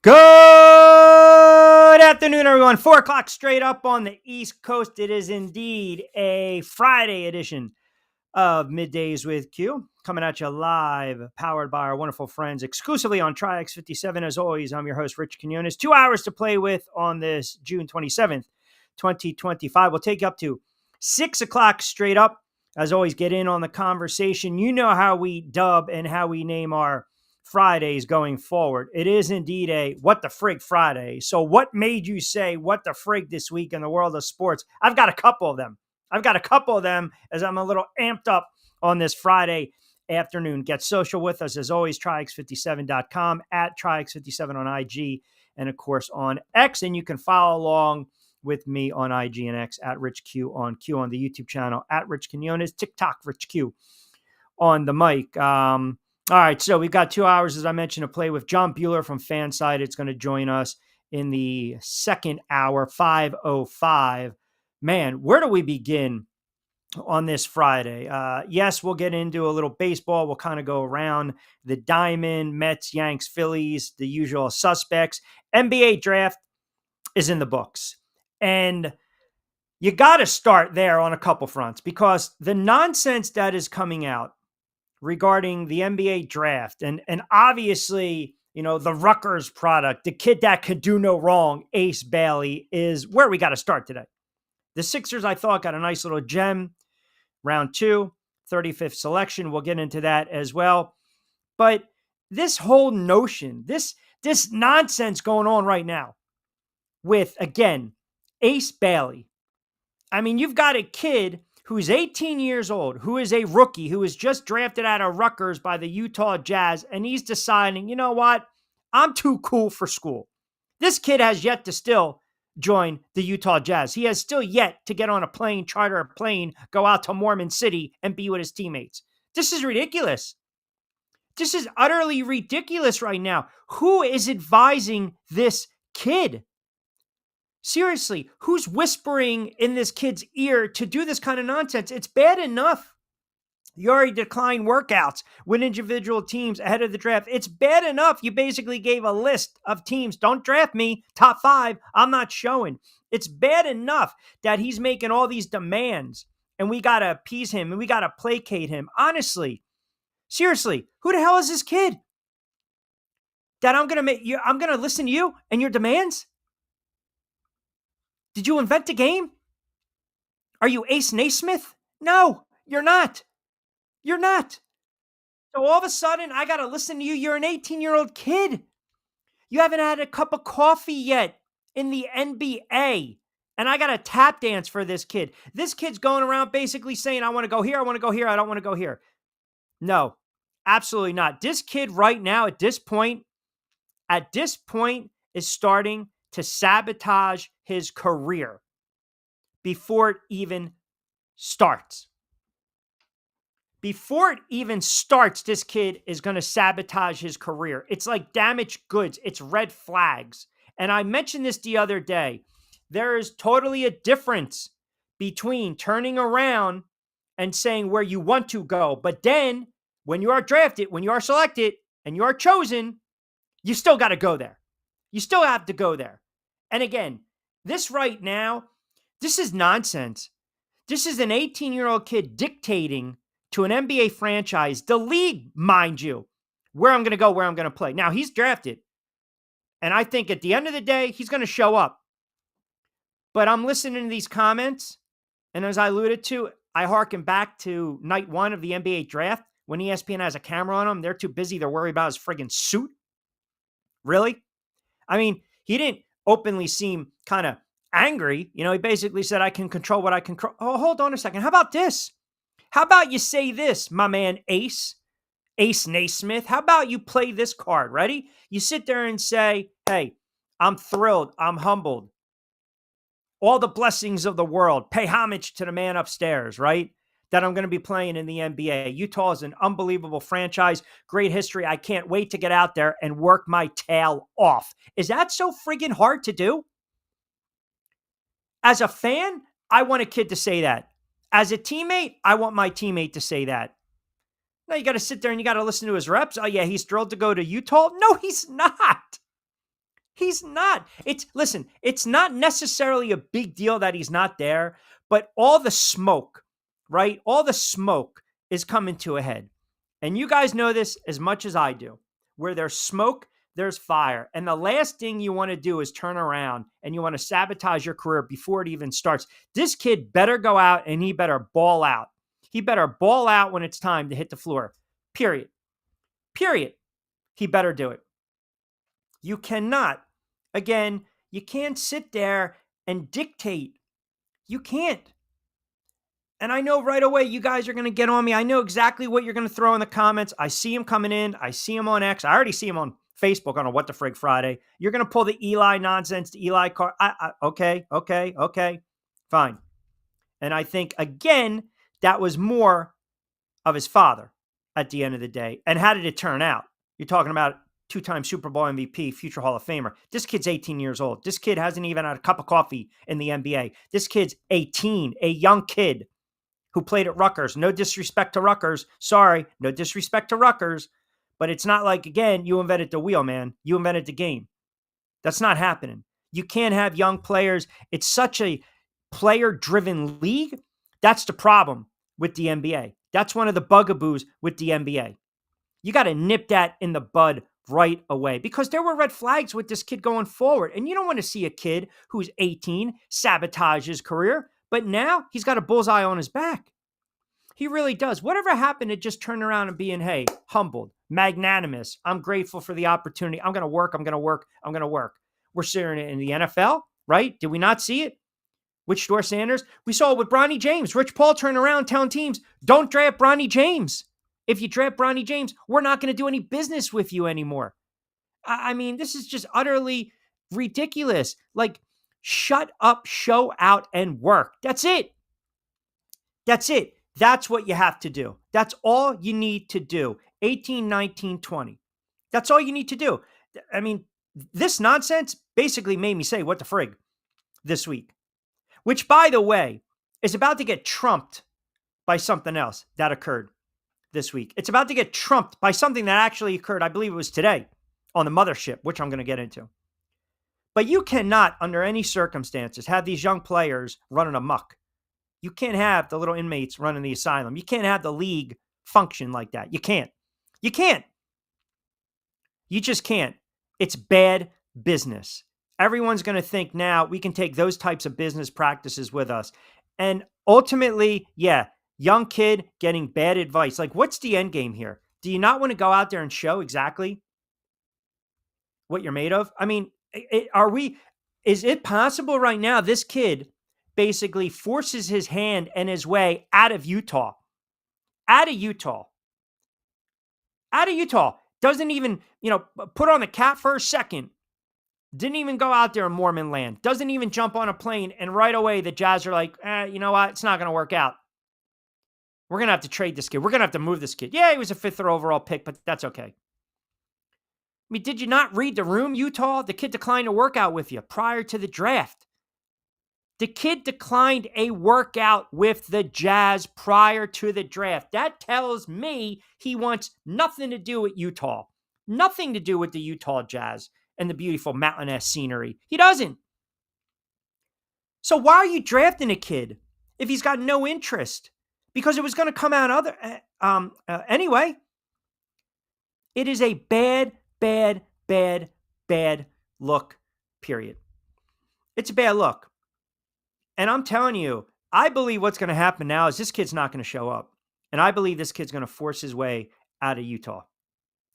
Good afternoon, everyone. 4 o'clock straight up on the East Coast. It is indeed a Friday edition of Middays with Q. Coming at you live, powered by our wonderful friends, exclusively on Triax57. As always, I'm your host, Rich Quinones. 2 hours to play with on this June 27th, 2025. We'll take you up to 6 o'clock straight up. As always, get in on the conversation. You know how we dub and how we name our Fridays going forward. It is indeed a what the frig Friday. So what made you say what the frig this week in the world of sports? I've got a couple of them. As I'm a little amped up on this Friday afternoon. Get social with us as always, Triax57.com, at Triax57 on IG, and of course on X. And you can follow along with me on IG and X at Rich Q on the YouTube channel, at Rich Quinones, TikTok Rich Q on the mic. All right, so we've got 2 hours, as I mentioned, to play with. John Bueller from Fanside. It's going to join us in the second hour, 5:05. Man, where do we begin on this Friday? Yes, we'll get into a little baseball. We'll kind of go around the diamond, Mets, Yanks, Phillies, the usual suspects. NBA draft is in the books. And you got to start there on a couple fronts, because the nonsense that is coming out regarding the NBA draft and obviously, the Rutgers product, the kid that could do no wrong, Ace Bailey, is where we got to start today. The Sixers, I thought, got a nice little gem. Round 2, 35th selection. We'll get into that as well. But this whole notion, this nonsense going on right now with, again, Ace Bailey. I mean, you've got a kid who's 18 years old, who is a rookie, who was just drafted out of Rutgers by the Utah Jazz, and he's deciding, you know what? I'm too cool for school. This kid has yet to still join the Utah Jazz. He has still yet to get on a plane, charter a plane, go out to Mormon City, and be with his teammates. This is ridiculous. This is utterly ridiculous right now. Who is advising this kid? Seriously, who's whispering in this kid's ear to do this kind of nonsense? It's bad enough you already declined workouts with individual teams ahead of the draft. It's bad enough you basically gave a list of teams. Don't draft me. Top 5, I'm not showing. It's bad enough that he's making all these demands and we got to appease him and we got to placate him. Honestly, seriously, who the hell is this kid that I'm going to listen to you and your demands? Did you invent the game? Are you Ace Naismith? No, you're not. You're not. So all of a sudden, I got to listen to you. You're an 18-year-old kid. You haven't had a cup of coffee yet in the NBA. And I got to tap dance for this kid. This kid's going around basically saying, I want to go here, I want to go here, I don't want to go here. No, absolutely not. This kid right now at this point is starting to sabotage his career before it even starts. Before it even starts, this kid is going to sabotage his career. It's like damaged goods. It's red flags. And I mentioned this the other day. There is totally a difference between turning around and saying where you want to go. But then when you are drafted, when you are selected, and you are chosen, you still got to go there. You still have to go there. And again, this right now, this is nonsense. This is an 18-year-old kid dictating to an NBA franchise, the league, mind you, where I'm going to go, where I'm going to play. Now, he's drafted. And I think at the end of the day, he's going to show up. But I'm listening to these comments. And as I alluded to, I hearken back to night 1 of the NBA draft when ESPN has a camera on him. They're too busy. They're worried about his friggin' suit. Really? I mean, he didn't openly seem kind of angry. He basically said, I can control what I can control. Oh, hold on a second. How about this? How about you say this, my man Ace Naismith? How about you play this card? Ready? You sit there and say, hey, I'm thrilled. I'm humbled. All the blessings of the world. Pay homage to the man upstairs, right? That I'm going to be playing in the NBA. Utah is an unbelievable franchise. Great history. I can't wait to get out there and work my tail off. Is that so friggin' hard to do? As a fan, I want a kid to say that. As a teammate, I want my teammate to say that. Now you got to sit there and you got to listen to his reps. Oh yeah, he's thrilled to go to Utah. No, he's not. He's not. Listen, it's not necessarily a big deal that he's not there, but all the smoke, right? All the smoke is coming to a head. And you guys know this as much as I do. Where there's smoke, there's fire. And the last thing you want to do is turn around and you want to sabotage your career before it even starts. This kid better go out and he better ball out. He better ball out when it's time to hit the floor. Period. Period. He better do it. You cannot, again, you can't sit there and dictate. You can't. And I know right away you guys are going to get on me. I know exactly what you're going to throw in the comments. I see him coming in. I see him on X. I already see him on Facebook on a What the Frig Friday. You're going to pull the Eli nonsense, the Eli card. Okay. Fine. And I think, again, that was more of his father at the end of the day. And how did it turn out? You're talking about two-time Super Bowl MVP, future Hall of Famer. This kid's 18 years old. This kid hasn't even had a cup of coffee in the NBA. This kid's 18, a young kid who played at Rutgers. No disrespect to Rutgers. Sorry, no disrespect to Rutgers. But it's not like, again, you invented the wheel, man. You invented the game. That's not happening. You can't have young players. It's such a player-driven league. That's the problem with the NBA. That's one of the bugaboos with the NBA. You got to nip that in the bud right away because there were red flags with this kid going forward. And you don't want to see a kid who's 18 sabotage his career. But now he's got a bullseye on his back. He really does. Whatever happened to just turn around and being, hey, humbled, magnanimous. I'm grateful for the opportunity. I'm going to work. We're seeing it in the NFL, right? Did we not see it? With Shedeur Sanders? We saw it with Bronny James. Rich Paul turned around telling teams, don't draft Bronny James. If you draft Bronny James, we're not going to do any business with you anymore. I mean, this is just utterly ridiculous. Like, shut up, show out, and work. That's it. That's it. That's what you have to do. That's all you need to do. 18, 19, 20. That's all you need to do. I mean, this nonsense basically made me say, what the frig, this week. Which, by the way, is about to get trumped by something else that occurred this week. It's about to get trumped by something that actually occurred, I believe it was today, on the mothership, which I'm going to get into. But you cannot, under any circumstances, have these young players running amok. You can't have the little inmates running the asylum. You can't have the league function like that. You can't. You can't. You just can't. It's bad business. Everyone's going to think now we can take those types of business practices with us. And ultimately, yeah, young kid getting bad advice. Like, what's the end game here? Do you not want to go out there and show exactly what you're made of? I mean, is it possible right now this kid basically forces his hand and his way out of Utah? Doesn't even, put on the cap for a second. Didn't even go out there in Mormon land. Doesn't even jump on a plane. And right away, the Jazz are like, you know what? It's not going to work out. We're going to have to trade this kid. We're going to have to move this kid. Yeah, he was a 5th overall pick, but that's okay. I mean, did you not read the room, Utah? The kid declined a workout with you prior to the draft. The kid declined a workout with the Jazz prior to the draft. That tells me he wants nothing to do with Utah. Nothing to do with the Utah Jazz and the beautiful mountainous scenery. He doesn't. So why are you drafting a kid if he's got no interest? Because it was going to come out anyway. It is a bad look, period. It's a bad look. And I'm telling you, I believe what's going to happen now is this kid's not going to show up. And I believe this kid's going to force his way out of Utah.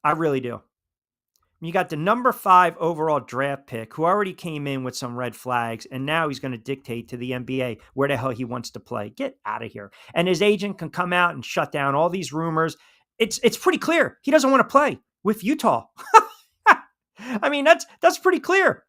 I really do. You got the number 5 overall draft pick who already came in with some red flags, and now he's going to dictate to the NBA where the hell he wants to play. Get out of here. And his agent can come out and shut down all these rumors. It's pretty clear. He doesn't want to play with Utah. I mean, that's pretty clear.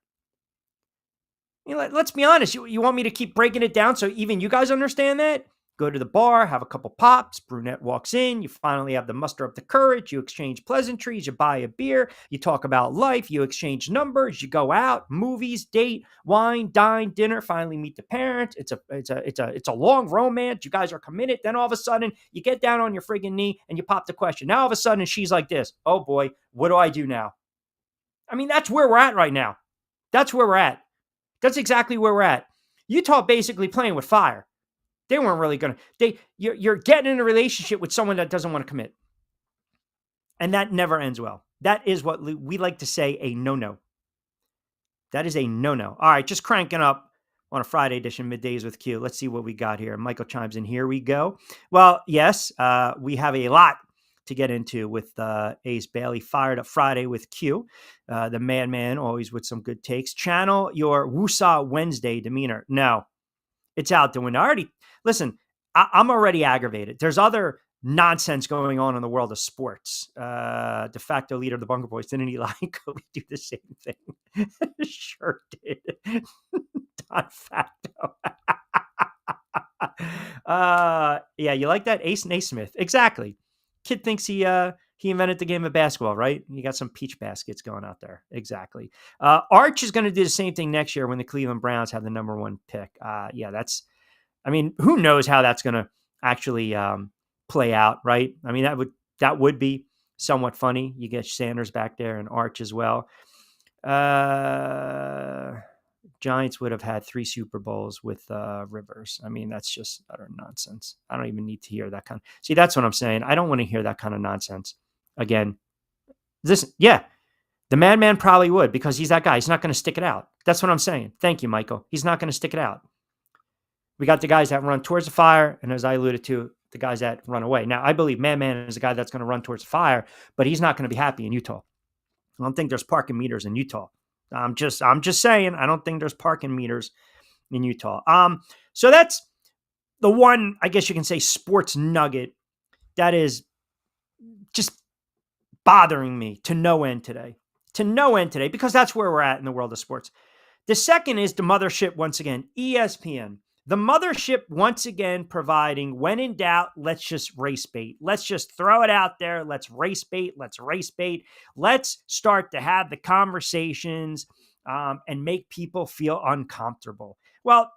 Let's be honest. You want me to keep breaking it down so even you guys understand that? Go to the bar, have a couple pops, brunette walks in, you finally have to muster up the courage, you exchange pleasantries, you buy a beer, you talk about life, you exchange numbers, you go out, movies, date, wine, dine, dinner, finally meet the parents. It's a long romance. You guys are committed. Then all of a sudden, you get down on your friggin' knee and you pop the question. Now all of a sudden she's like this. Oh boy, what do I do now? I mean, that's where we're at right now. That's where we're at. That's exactly where we're at. Utah basically playing with fire. They weren't really going to. You're getting in a relationship with someone that doesn't want to commit. And that never ends well. That is what we like to say a no-no. That is a no-no. All right, just cranking up on a Friday edition, Middays with Q. Let's see what we got here. Michael chimes in. Here we go. Well, yes, we have a lot to get into with Ace Bailey. Fired Up Friday with Q. The madman, always with some good takes. Channel your Woosah Wednesday demeanor. No, it's out the window. Listen, I'm already aggravated. There's other nonsense going on in the world of sports. De facto leader of the Bunker Boys, didn't he like Kobe do the same thing? Sure did. De facto. Yeah, you like that? Ace Naismith. Exactly. Kid thinks he invented the game of basketball, right? You got some peach baskets going out there. Exactly. Arch is going to do the same thing next year when the Cleveland Browns have the number 1 pick. Who knows how that's going to actually play out, right? I mean, that would be somewhat funny. You get Sanders back there and Arch as well. Giants would have had 3 Super Bowls with Rivers. I mean, that's just utter nonsense. I don't even need to hear that kind. See, that's what I'm saying. I don't want to hear that kind of nonsense again. The madman probably would, because he's that guy. He's not going to stick it out. That's what I'm saying. Thank you, Michael. He's not going to stick it out. We got the guys that run towards the fire, and as I alluded to, the guys that run away. Now, I believe Madman is a guy that's going to run towards the fire, but he's not going to be happy in Utah. I don't think there's parking meters in Utah. I'm just saying, I don't think there's parking meters in Utah. So that's the one, I guess you can say, sports nugget that is just bothering me to no end today. Because that's where we're at in the world of sports. The second is the mothership once again, ESPN. The mothership once again providing, when in doubt, let's just race bait. Let's just throw it out there. Let's race bait. Let's start to have the conversations and make people feel uncomfortable. Well,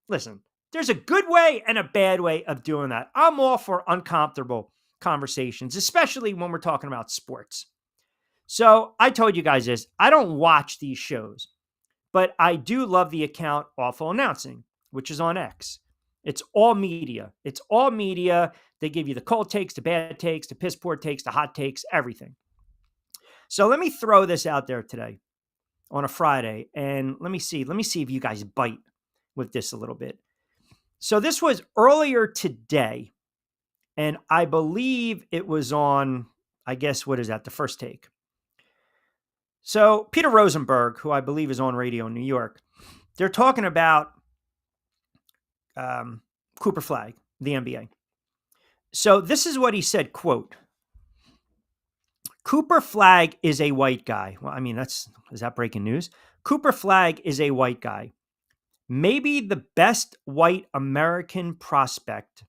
listen, there's a good way and a bad way of doing that. I'm all for uncomfortable conversations, especially when we're talking about sports. So I told you guys this. I don't watch these shows, but I do love the account Awful Announcing, which is on X. It's all media. They give you the cold takes, the bad takes, the piss poor takes, the hot takes, everything. So let me throw this out there today on a Friday, and let me see if you guys bite with this a little bit. So this was earlier today, and I believe it was on, I guess, what is that? The First Take. So Peter Rosenberg, who I believe is on radio in New York, they're talking about Cooper Flagg, the NBA. So this is what he said, quote, Cooper Flagg is a white guy. Well, I mean, is that breaking news? Cooper Flagg is a white guy. Maybe the best white American prospect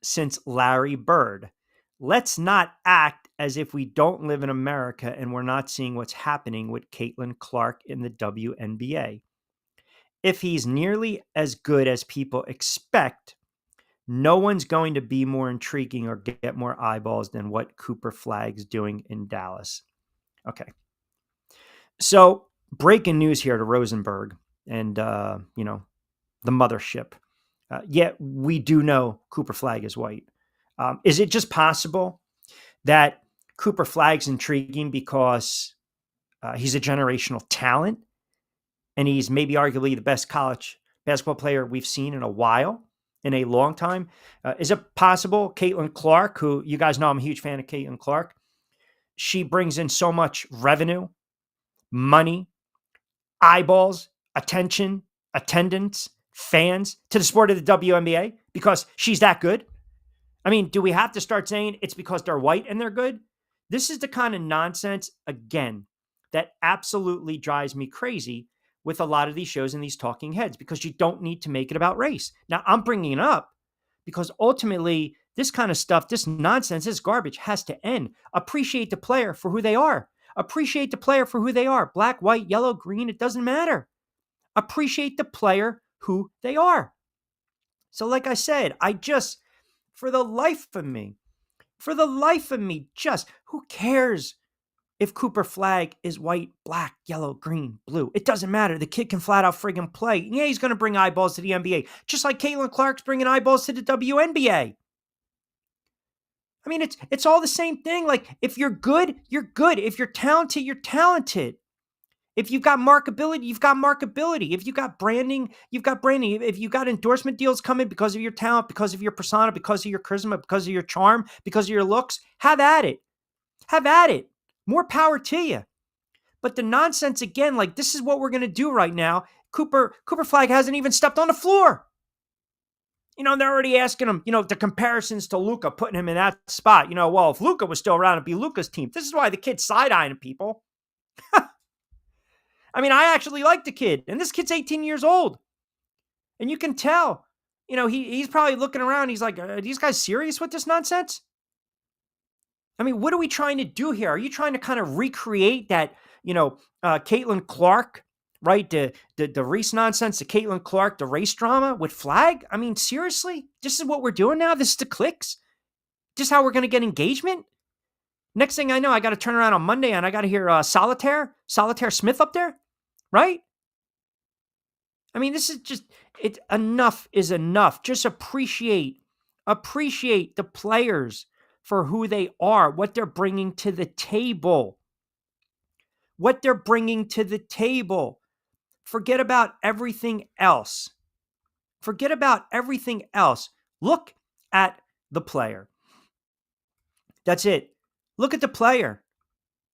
since Larry Bird. Let's not act as if we don't live in America and we're not seeing what's happening with Caitlin Clark in the WNBA. If he's nearly as good as people expect, no one's going to be more intriguing or get more eyeballs than what Cooper Flagg's doing in Dallas. Okay. So breaking news here to Rosenberg and, the mothership. Yet we do know Cooper Flagg is white. Is it just possible that Cooper Flagg's intriguing because he's a generational talent and he's maybe arguably the best college basketball player we've seen in a while, in a long time? Is it possible Caitlin Clark, who you guys know I'm a huge fan of Caitlin Clark, she brings in so much revenue, money, eyeballs, attention, attendance, fans to the sport of the WNBA because she's that good? I mean, do we have to start saying it's because they're white and they're good? This is the kind of nonsense, again, that absolutely drives me crazy with a lot of these shows and these talking heads, because you don't need to make it about race. Now, I'm bringing it up because ultimately this kind of stuff, this nonsense, this garbage has to end. Appreciate the player for who they are. Appreciate the player for who they are. Black, white, yellow, green, it doesn't matter. Appreciate the player who they are. So like I said, for the life of me, just who cares if Cooper Flag is white, black, yellow, green, blue. It doesn't matter. The kid can flat out friggin' play. Yeah, he's going to bring eyeballs to the NBA, just like Caitlin Clark's bringing eyeballs to the WNBA. I mean, it's all the same thing. Like, if you're good, you're good. If you're talented, you're talented. If you've got markability, you've got markability. If you've got branding, you've got branding. If you've got endorsement deals coming because of your talent, because of your persona, because of your charisma, because of your charm, because of your looks, have at it. Have at it. More power to you. But the nonsense again, like, this is what we're going to do right now. Cooper Flag hasn't even stepped on the floor. They're already asking him, the comparisons to Luka, putting him in that spot. Well, if Luka was still around, it'd be Luka's team. This is why the kid's side-eyeing people. I mean, I actually like the kid, and this kid's 18 years old. And you can tell, he's probably looking around. He's like, are these guys serious with this nonsense? I mean, what are we trying to do here? Are you trying to kind of recreate that, Caitlin Clark, right? The race nonsense, the Caitlin Clark, the race drama with Flag? I mean, seriously? This is what we're doing now? This is the clicks? Just how we're going to get engagement? Next thing I know, I got to turn around on Monday and I got to hear Solitaire Smith up there, right? I mean, this is just, enough is enough. Just appreciate the players for who they are, what they're bringing to the table. What they're bringing to the table. Forget about everything else. Forget about everything else. Look at the player. That's it. Look at the player.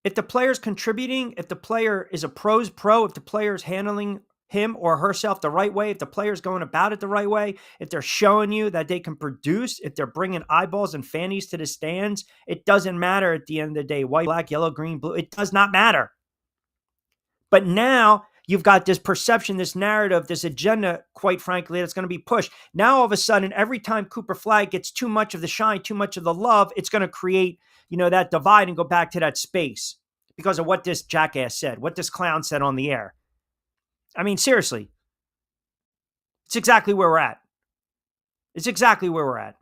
If the player's contributing, if the player is a pro's pro, if the player's handling him or herself the right way, if the player's going about it the right way, if they're showing you that they can produce, if they're bringing eyeballs and fannies to the stands, it doesn't matter at the end of the day. White, black, yellow, green, blue. It does not matter. But now you've got this perception, this narrative, this agenda, quite frankly, that's going to be pushed. Now, all of a sudden, every time Cooper Flag gets too much of the shine, too much of the love, it's going to create, that divide and go back to that space because of what this jackass said, what this clown said on the air. I mean, seriously, it's exactly where we're at. It's exactly where we're at.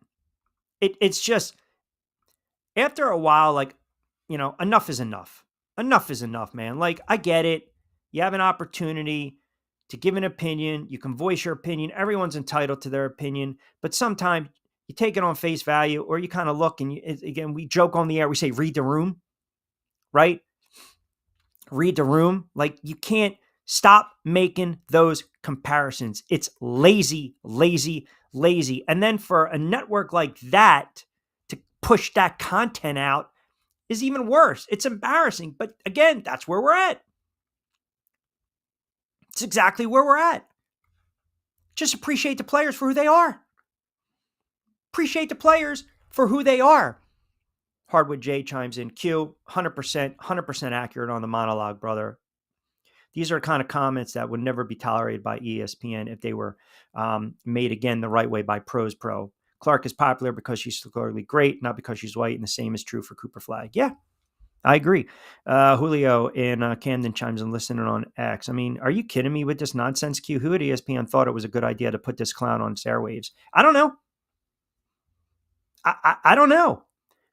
It's just, after a while, like, enough is enough. Enough is enough, man. Like, I get it. You have an opportunity to give an opinion. You can voice your opinion. Everyone's entitled to their opinion. But sometimes you take it on face value, or you kind of look and, again, we joke on the air. We say, read the room, right? Read the room. Like, you can't stop making those comparisons. It's lazy, lazy, lazy. And then for a network like that to push that content out is even worse. It's embarrassing. But again, that's where we're at. It's exactly where we're at. Just appreciate the players for who they are. Appreciate the players for who they are. Hardwood J chimes in. Q, 100% accurate on the monologue, brother. These are kind of comments that would never be tolerated by ESPN if they were made, again, the right way by Pros Pro. Clark is popular because she's clearly great, not because she's white, and the same is true for Cooper Flag. Yeah, I agree. Julio in Camden chimes in, listening on X. I mean, are you kidding me with this nonsense, Q? Who at ESPN thought it was a good idea to put this clown on airwaves? I don't know. I don't know.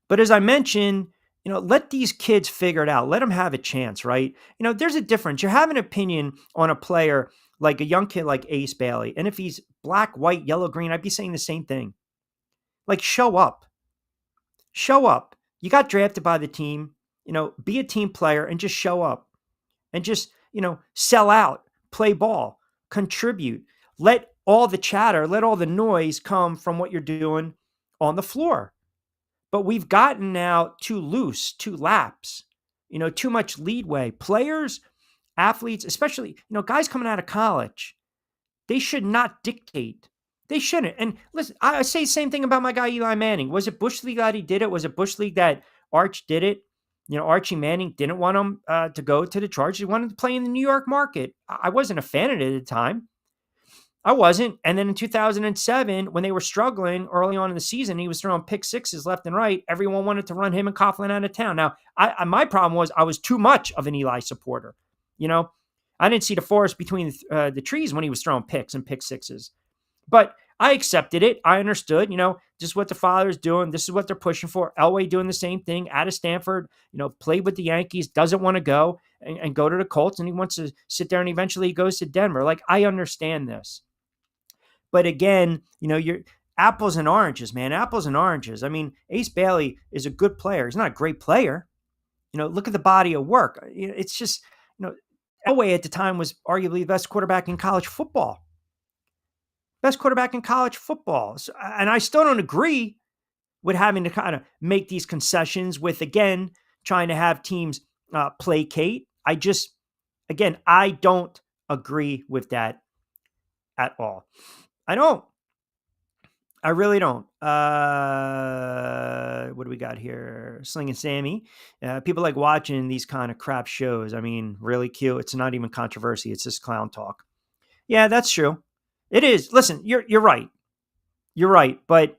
But as I mentioned, let these kids figure it out. Let them have a chance, right? There's a difference. You have an opinion on a player like a young kid like Ace Bailey. And if he's black, white, yellow, green, I'd be saying the same thing. Like, show up. Show up. You got drafted by the team. Be a team player and just show up. And just, sell out. Play ball. Contribute. Let all the chatter, let all the noise come from what you're doing on the floor. But we've gotten now too loose, too lax, too much leadway. Players, athletes, especially, guys coming out of college, they should not dictate. They shouldn't. And listen, I say the same thing about my guy Eli Manning. Was it Bush League that he did it? Was it Bush League that Arch did it? Archie Manning didn't want him to go to the Chargers. He wanted to play in the New York market. I wasn't a fan of it at the time. I wasn't. And then in 2007, when they were struggling early on in the season, he was throwing pick sixes left and right. Everyone wanted to run him and Coughlin out of town. Now, my problem was I was too much of an Eli supporter. I didn't see the forest between the trees when he was throwing picks and pick sixes. But I accepted it. I understood, just what the father's doing. This is what they're pushing for. Elway doing the same thing out of Stanford, played with the Yankees, doesn't want to go and go to the Colts, and he wants to sit there, and eventually he goes to Denver. Like, I understand this. But again, you're apples and oranges, man. Apples and oranges. I mean, Ace Bailey is a good player. He's not a great player. Look at the body of work. It's just, Elway at the time was arguably the best quarterback in college football. Best quarterback in college football. So, and I still don't agree with having to kind of make these concessions with, again, trying to have teams placate. I don't agree with that at all. I don't. I really don't. What do we got here? Sling and Sammy. People like watching these kind of crap shows. I mean, really cute. It's not even controversy. It's just clown talk. Yeah, that's true. It is. Listen, you're right. You're right. But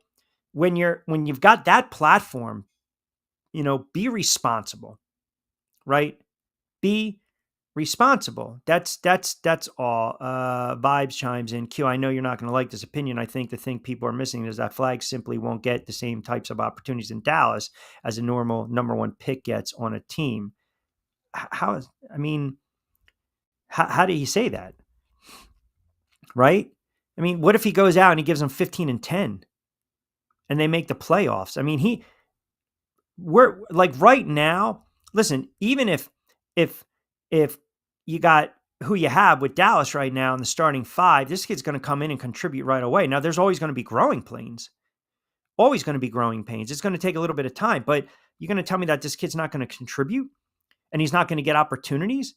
when you've got that platform, be responsible, right? Be responsible. That's all. Vibes chimes in. Q, I know you're not going to like this opinion. I think the thing people are missing is that Flag simply won't get the same types of opportunities in Dallas as a normal number one pick gets on a team. How do you say that? Right? I mean, what if he goes out and he gives them 15 and 10 and they make the playoffs? I mean, we're like right now, listen, even if you got who you have with Dallas right now in the starting five, this kid's going to come in and contribute right away. Now, there's always going to be growing pains. Always going to be growing pains. It's going to take a little bit of time, but you're going to tell me that this kid's not going to contribute and he's not going to get opportunities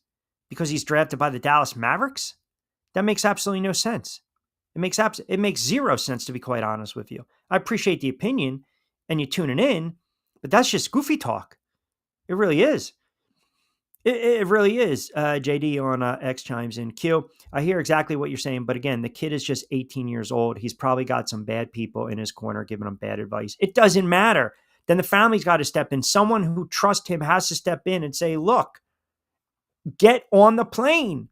because he's drafted by the Dallas Mavericks? That makes absolutely no sense. It makes zero sense, to be quite honest with you. I appreciate the opinion and you tuning in, but that's just goofy talk. It really is. It really is. JD on X chimes in. Q, I hear exactly what you're saying, but again, the kid is just 18 years old. He's probably got some bad people in his corner giving him bad advice. It doesn't matter. Then the family's got to step in. Someone who trusts him has to step in and say, look, get on the plane.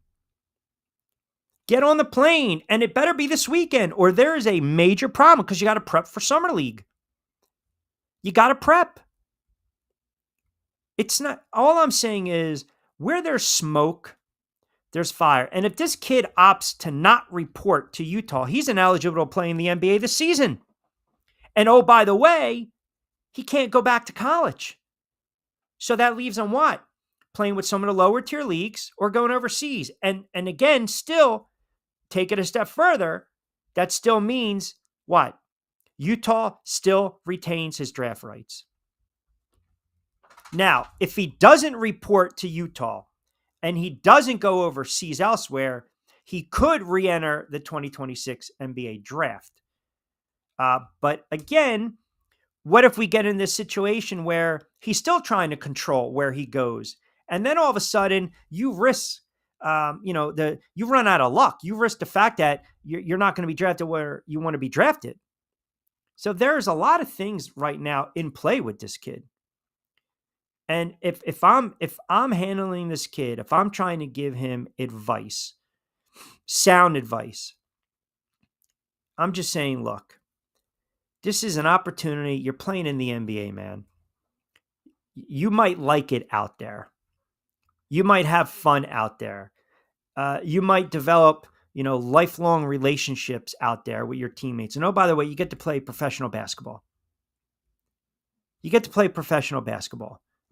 Get on the plane, and it better be this weekend, or there is a major problem because you got to prep for Summer League. You got to prep. It's not, all I'm saying is where there's smoke, there's fire. And if this kid opts to not report to Utah, he's ineligible to play in the NBA this season. And oh, by the way, he can't go back to college. So that leaves him what? Playing with some of the lower tier leagues or going overseas. And again, still, take it a step further, that still means what? Utah still retains his draft rights. Now, if he doesn't report to Utah and he doesn't go overseas elsewhere, he could re-enter the 2026 NBA draft. But again, what if we get in this situation where he's still trying to control where he goes? And then all of a sudden you risk you run out of luck. You risk the fact that you're not going to be drafted where you want to be drafted. So there's a lot of things right now in play with this kid. And if I'm handling this kid, if I'm trying to give him advice, sound advice, I'm just saying, look, this is an opportunity. You're playing in the NBA, man. You might like it out there. You might have fun out there. You might develop, lifelong relationships out there with your teammates. And oh, by the way, you get to play professional basketball.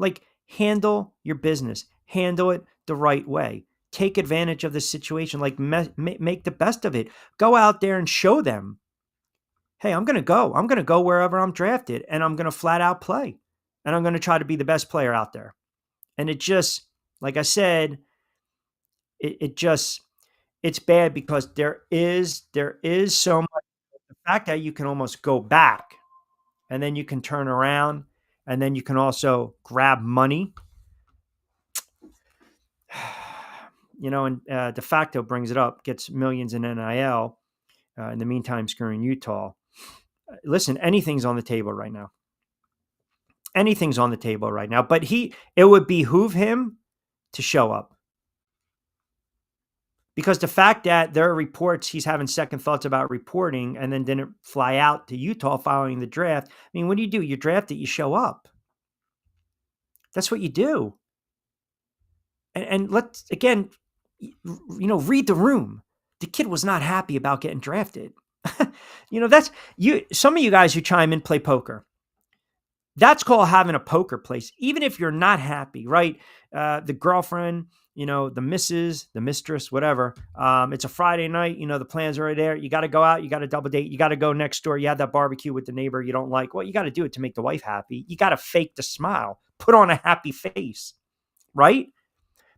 Like, handle your business. Handle it the right way. Take advantage of the situation. Like, make the best of it. Go out there and show them, hey, I'm going to go. I'm going to go wherever I'm drafted, and I'm going to flat out play. And I'm going to try to be the best player out there. And it just, like I said, it's bad because there is so much. The fact that you can almost go back and then you can turn around and then you can also grab money. And de facto brings it up, gets millions in NIL. In the meantime, screwing Utah. Listen, anything's on the table right now. But it would behoove him to show up. Because the fact that there are reports he's having second thoughts about reporting and then didn't fly out to Utah following the draft. I mean, what do? You draft it, you show up. That's what you do. And let's, again, read the room. The kid was not happy about getting drafted. That's you. Some of you guys who chime in play poker. That's called having a poker place. Even if you're not happy, right? The girlfriend, the missus, the mistress, whatever. It's a Friday night. The plans are right there. You got to go out. You got to double date. You got to go next door. You had that barbecue with the neighbor you don't like. Well, you got to do it to make the wife happy. You got to fake the smile. Put on a happy face, right?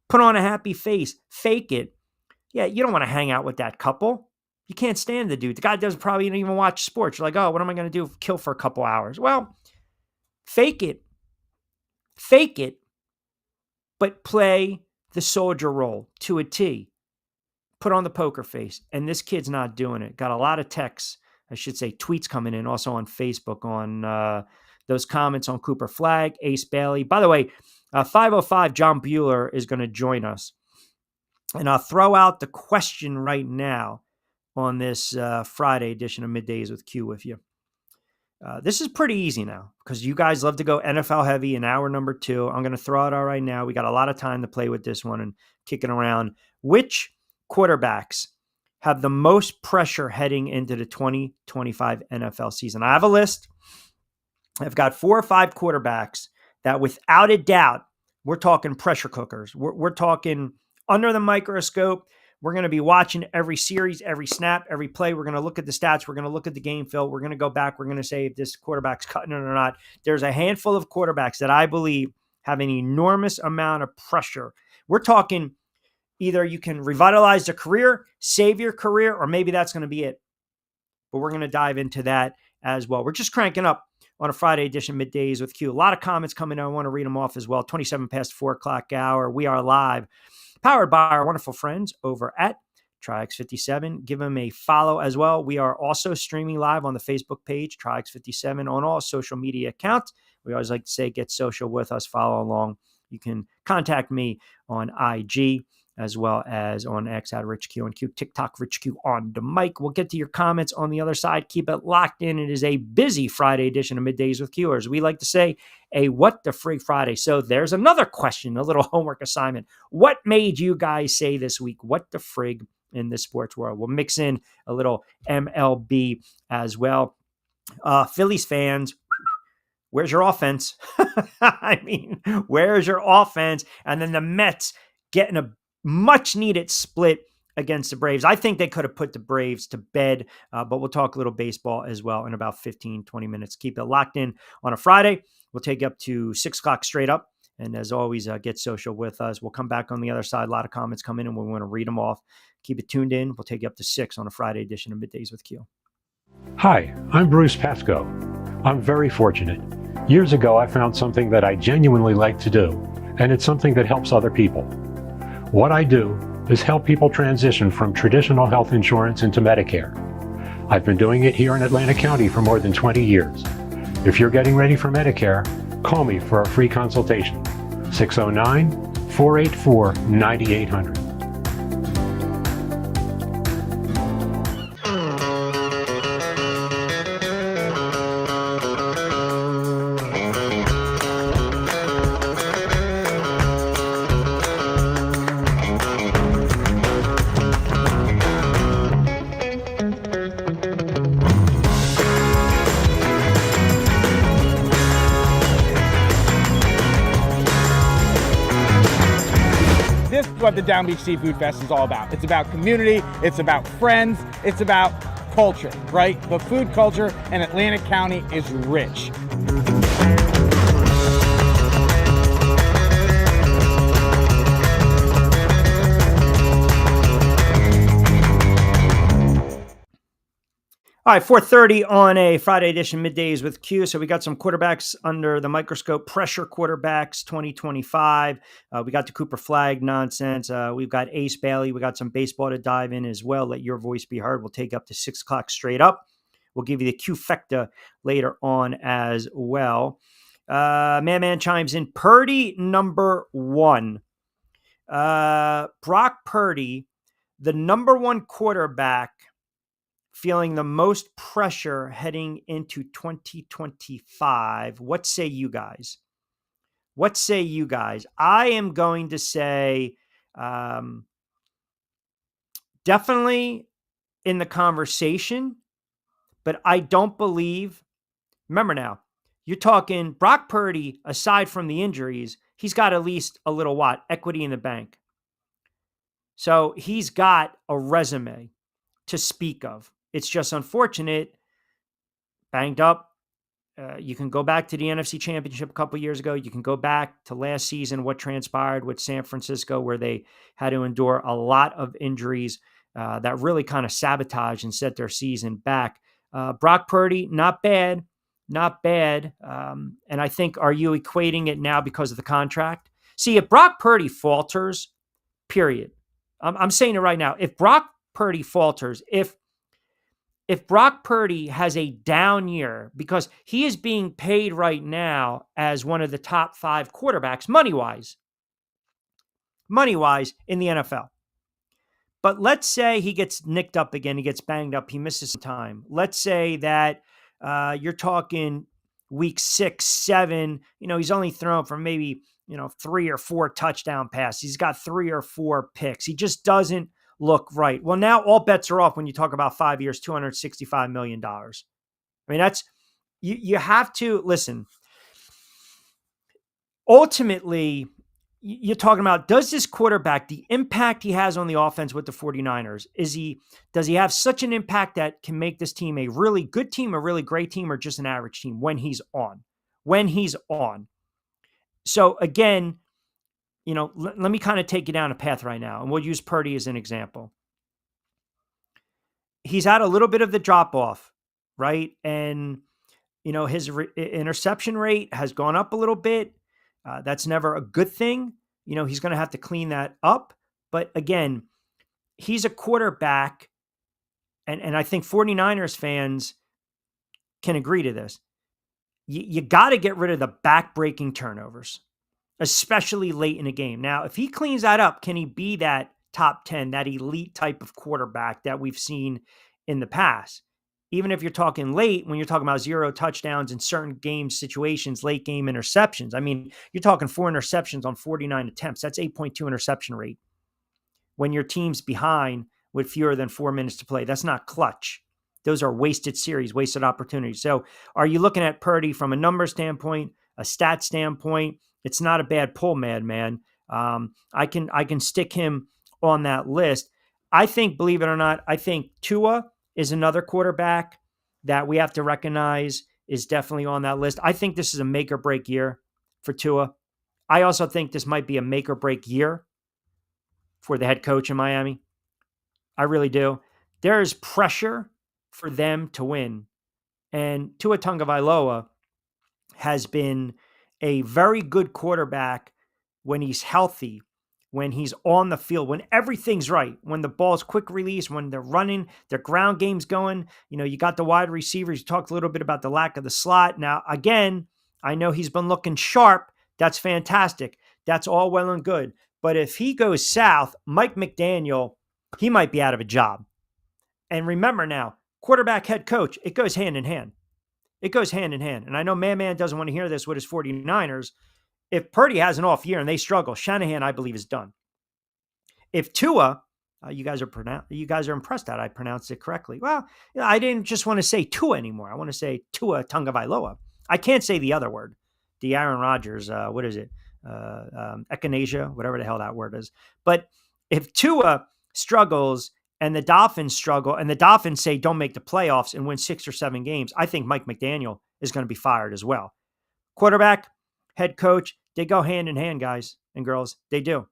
Put on a happy face. Fake it. Yeah, you don't want to hang out with that couple. You can't stand the dude. The guy doesn't probably even watch sports. You're like, oh, what am I going to do? Kill for a couple hours. Well, fake it, but play the soldier role to a T. Put on the poker face. And this kid's not doing it. Got a lot of texts, I should say tweets coming in also on Facebook on those comments on Cooper Flag, Ace Bailey. By the way, 505 John Bueller is going to join us. And I'll throw out the question right now on this Friday edition of Middays with Q with you. This is pretty easy now because you guys love to go NFL heavy in hour number 2. I'm going to throw it out right now. We got a lot of time to play with this one and kick it around. Which quarterbacks have the most pressure heading into the 2025 NFL season? I have a list. I've got 4 or 5 quarterbacks that without a doubt, we're talking pressure cookers. We're talking under the microscope. We're going to be watching every series, every snap, every play. We're going to look at the stats. We're going to look at the game film. We're going to go back. We're going to say if this quarterback's cutting it or not. There's a handful of quarterbacks that I believe have an enormous amount of pressure. We're talking either you can revitalize a career, save your career, or maybe that's going to be it. But we're going to dive into that as well. We're just cranking up on a Friday edition Middays with Q. A lot of comments coming in. I want to read them off as well. 27 past 4 o'clock hour. We are live. Powered by our wonderful friends over at Triax57. Give them a follow as well. We are also streaming live on the Facebook page, Triax57, on all social media accounts. We always like to say, get social with us, follow along. You can contact me on IG as well as on X at Rich Q and Q, TikTok, Rich Q on the mic. We'll get to your comments on the other side. Keep it locked in. It is a busy Friday edition of Middays with Q, or as we like to say, a What the Frig Friday. So there's another question, a little homework assignment. What made you guys say this week, what the frig in the sports world? We'll mix in a little MLB as well. Phillies fans, where's your offense? I mean, where's your offense? And then the Mets getting a much needed split against the Braves. I think they could have put the Braves to bed, but we'll talk a little baseball as well in about 15, 20 minutes. Keep it locked in on a Friday. We'll take you up to 6 o'clock straight up. And as always, get social with us. We'll come back on the other side. A lot of comments come in and we want to read them off. Keep it tuned in. We'll take you up to 6 on a Friday edition of Middays with Q. Hi, I'm Bruce Pascoe. I'm very fortunate. Years ago, I found something that I genuinely like to do, and it's something that helps other people. What I do is help people transition from traditional health insurance into Medicare. I've been doing it here in Atlantic County for more than 20 years. If you're getting ready for Medicare, call me for a free consultation. 609-484-9800. What the Down Beach Seafood Fest is all about. It's about community, it's about friends, it's about culture, right? The food culture in Atlantic County is rich. All right, 4:30 on a Friday edition Middays with Q. So we got some quarterbacks under the microscope, pressure quarterbacks 2025. We got the Cooper Flag nonsense. We've got Ace Bailey. We got some baseball to dive in as well. Let your voice be heard. We'll take up to 6 o'clock straight up. We'll give you the Q-fecta later on as well. Man chimes in. Purdy number 1. Brock Purdy, the number one quarterback feeling the most pressure heading into 2025. What say you guys? What say you guys? I am going to say definitely in the conversation, but I don't believe. Remember now, you're talking Brock Purdy, aside from the injuries, he's got at least a little equity in the bank. So he's got a resume to speak of. It's just unfortunate, banged up. You can go back to the NFC Championship a couple years ago. You can go back to last season, what transpired with San Francisco, where they had to endure a lot of injuries that really kind of sabotaged and set their season back. Brock Purdy, not bad, not bad. And I think, are you equating it now because of the contract? See, if Brock Purdy falters, period. I'm saying it right now. If Brock Purdy falters, if Brock Purdy has a down year, because he is being paid right now as one of the top 5 quarterbacks, money-wise in the NFL. But let's say he gets nicked up again, he gets banged up, he misses some time. Let's say that you're talking week 6, 7, he's only thrown for maybe, 3 or 4 touchdown passes. He's got 3 or 4 picks. He just doesn't look right. Well, now all bets are off when you talk about 5 years, $265 million. I mean, that's, you have to listen. Ultimately, you're talking about, does this quarterback, the impact he has on the offense with the 49ers, does he have such an impact that can make this team a really good team, a really great team, or just an average team when he's on? So again, let me kind of take you down a path right now, and we'll use Purdy as an example. He's had a little bit of the drop off, right? And, his interception rate has gone up a little bit. That's never a good thing. He's going to have to clean that up. But again, he's a quarterback, and I think 49ers fans can agree to this. You got to get rid of the back-breaking turnovers, especially late in a game. Now, if he cleans that up, can he be that top 10, that elite type of quarterback that we've seen in the past? Even if you're talking late, when you're talking about 0 touchdowns in certain game situations, late game interceptions. I mean, you're talking 4 interceptions on 49 attempts. That's 8.2 interception rate. When your team's behind with fewer than 4 minutes to play, that's not clutch. Those are wasted series, wasted opportunities. So are you looking at Purdy from a number standpoint, a stat standpoint? It's not a bad pull, man. I can stick him on that list. I think, believe it or not, I think Tua is another quarterback that we have to recognize is definitely on that list. I think this is a make or break year for Tua. I also think this might be a make or break year for the head coach in Miami. I really do. There is pressure for them to win. And Tua Tagovailoa has been a very good quarterback when he's healthy, when he's on the field, when everything's right, when the ball's quick release, when they're running, their ground game's going. You got the wide receivers. You talked a little bit about the lack of the slot. Now, again, I know he's been looking sharp. That's fantastic. That's all well and good. But if he goes south, Mike McDaniel, he might be out of a job. And remember now, quarterback, head coach, it goes hand in hand. It goes hand in hand. And I know Man doesn't want to hear this with his 49ers. If Purdy has an off year and they struggle, Shanahan, I believe, is done. If Tua, you guys are impressed that I pronounced it correctly. Well, I didn't just want to say Tua anymore. I want to say Tua Tagovailoa. I can't say the other word, the Aaron Rodgers. What is it? Echinacea, whatever the hell that word is. But if Tua struggles and the Dolphins struggle, and the Dolphins say don't make the playoffs and win 6 or 7 games, I think Mike McDaniel is going to be fired as well. Quarterback, head coach, they go hand in hand, guys and girls. They do.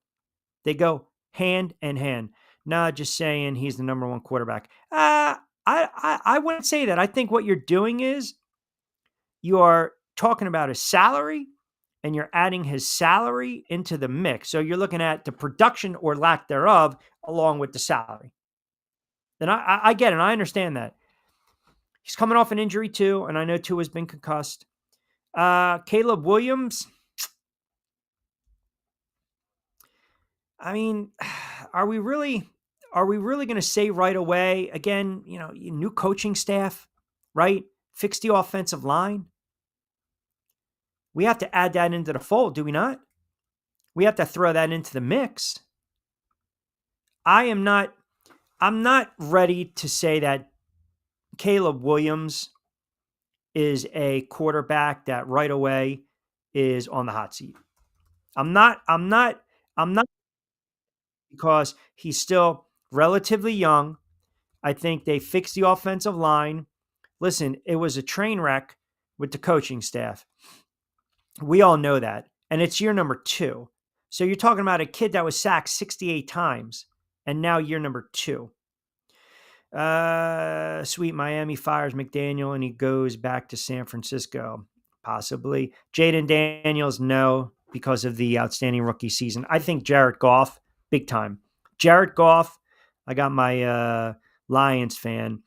They go hand in hand. Not just saying he's the number 1 quarterback. I wouldn't say that. I think what you're doing is you are talking about his salary, and you're adding his salary into the mix. So you're looking at the production or lack thereof along with the salary. Then I get it. And I understand that. He's coming off an injury too, and I know Tua has been concussed. Caleb Williams. I mean, are we really are we really going to say right away, again, new coaching staff, right? Fix the offensive line. We have to add that into the fold, do we not? We have to throw that into the mix. I'm not ready to say that Caleb Williams is a quarterback that right away is on the hot seat. I'm not because he's still relatively young. I think they fixed the offensive line. Listen, it was a train wreck with the coaching staff. We all know that. And it's year number 2. So you're talking about a kid that was sacked 68 times and now year number 2. Sweet Miami fires McDaniel and he goes back to San Francisco. Possibly. Jaden Daniels, no, because of the outstanding rookie season. I think Jared Goff, big time. Jared Goff, I got my Lions fan,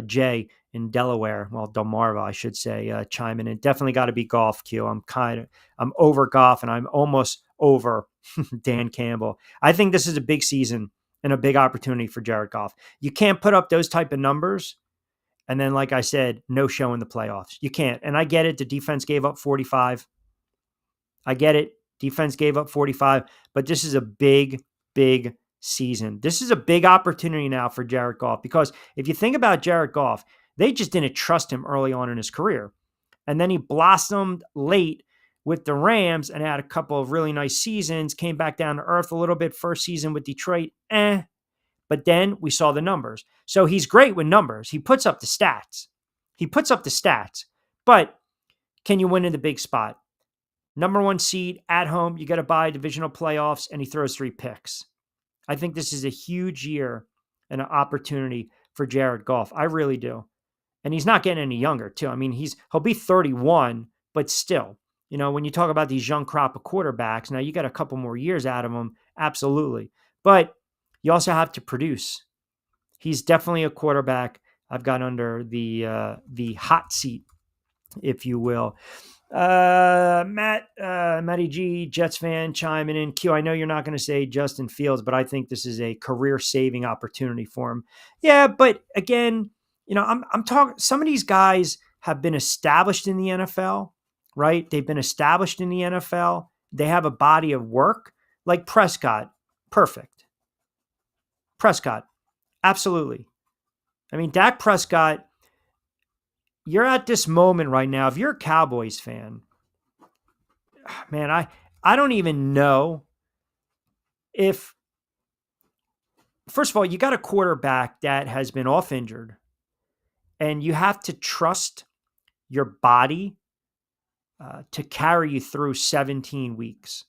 Jay in Delaware, well, Delmarva, I should say, chiming in. Definitely got to be Goff, Q. I'm over Goff and I'm almost over Dan Campbell. I think this is a big season and a big opportunity for Jared Goff. You can't put up those type of numbers and then, like I said, no show in the playoffs. You can't. And I get it. The defense gave up 45. I get it. Defense gave up 45. But this is a big, big season. This is a big opportunity now for Jared Goff. Because if you think about Jared Goff, they just didn't trust him early on in his career. And then he blossomed late with the Rams and had a couple of really nice seasons, came back down to earth a little bit. First season with Detroit, But then we saw the numbers. So he's great with numbers. He puts up the stats. But can you win in the big spot? Number 1 seed at home, you got to buy divisional playoffs, and he throws 3 picks. I think this is a huge year and an opportunity for Jared Goff. I really do. And he's not getting any younger, too. I mean, he'll be 31, but still, when you talk about these young crop of quarterbacks, now you got a couple more years out of them, absolutely. But you also have to produce. He's definitely a quarterback I've got under the hot seat, if you will. Matty G, Jets fan, chiming in. Q, I know you're not going to say Justin Fields, but I think this is a career-saving opportunity for him. Yeah, but again, I'm talking. Some of these guys have been established in the NFL, right? They've been established in the NFL. They have a body of work, like Prescott. Perfect. Prescott, absolutely. I mean, Dak Prescott. You're at this moment right now. If you're a Cowboys fan, man, I don't even know if, first of all, you got a quarterback that has been off injured and you have to trust your body to carry you through 17 weeks.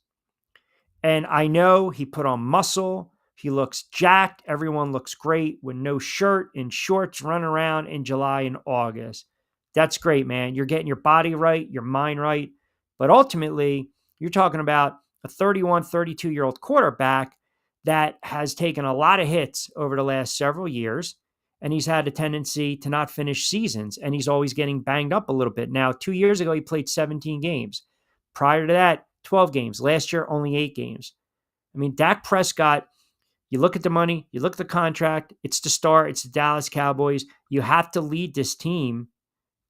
And I know he put on muscle. He looks jacked. Everyone looks great with no shirt and shorts running around in July and August. That's great, man. You're getting your body right, your mind right. But ultimately, you're talking about a 31, 32-year-old quarterback that has taken a lot of hits over the last several years, and he's had a tendency to not finish seasons, and he's always getting banged up a little bit. Now, 2 years ago, he played 17 games. Prior to that, 12 games. Last year, only 8 games. I mean, Dak Prescott, you look at the money, you look at the contract, it's the star, it's the Dallas Cowboys. You have to lead this team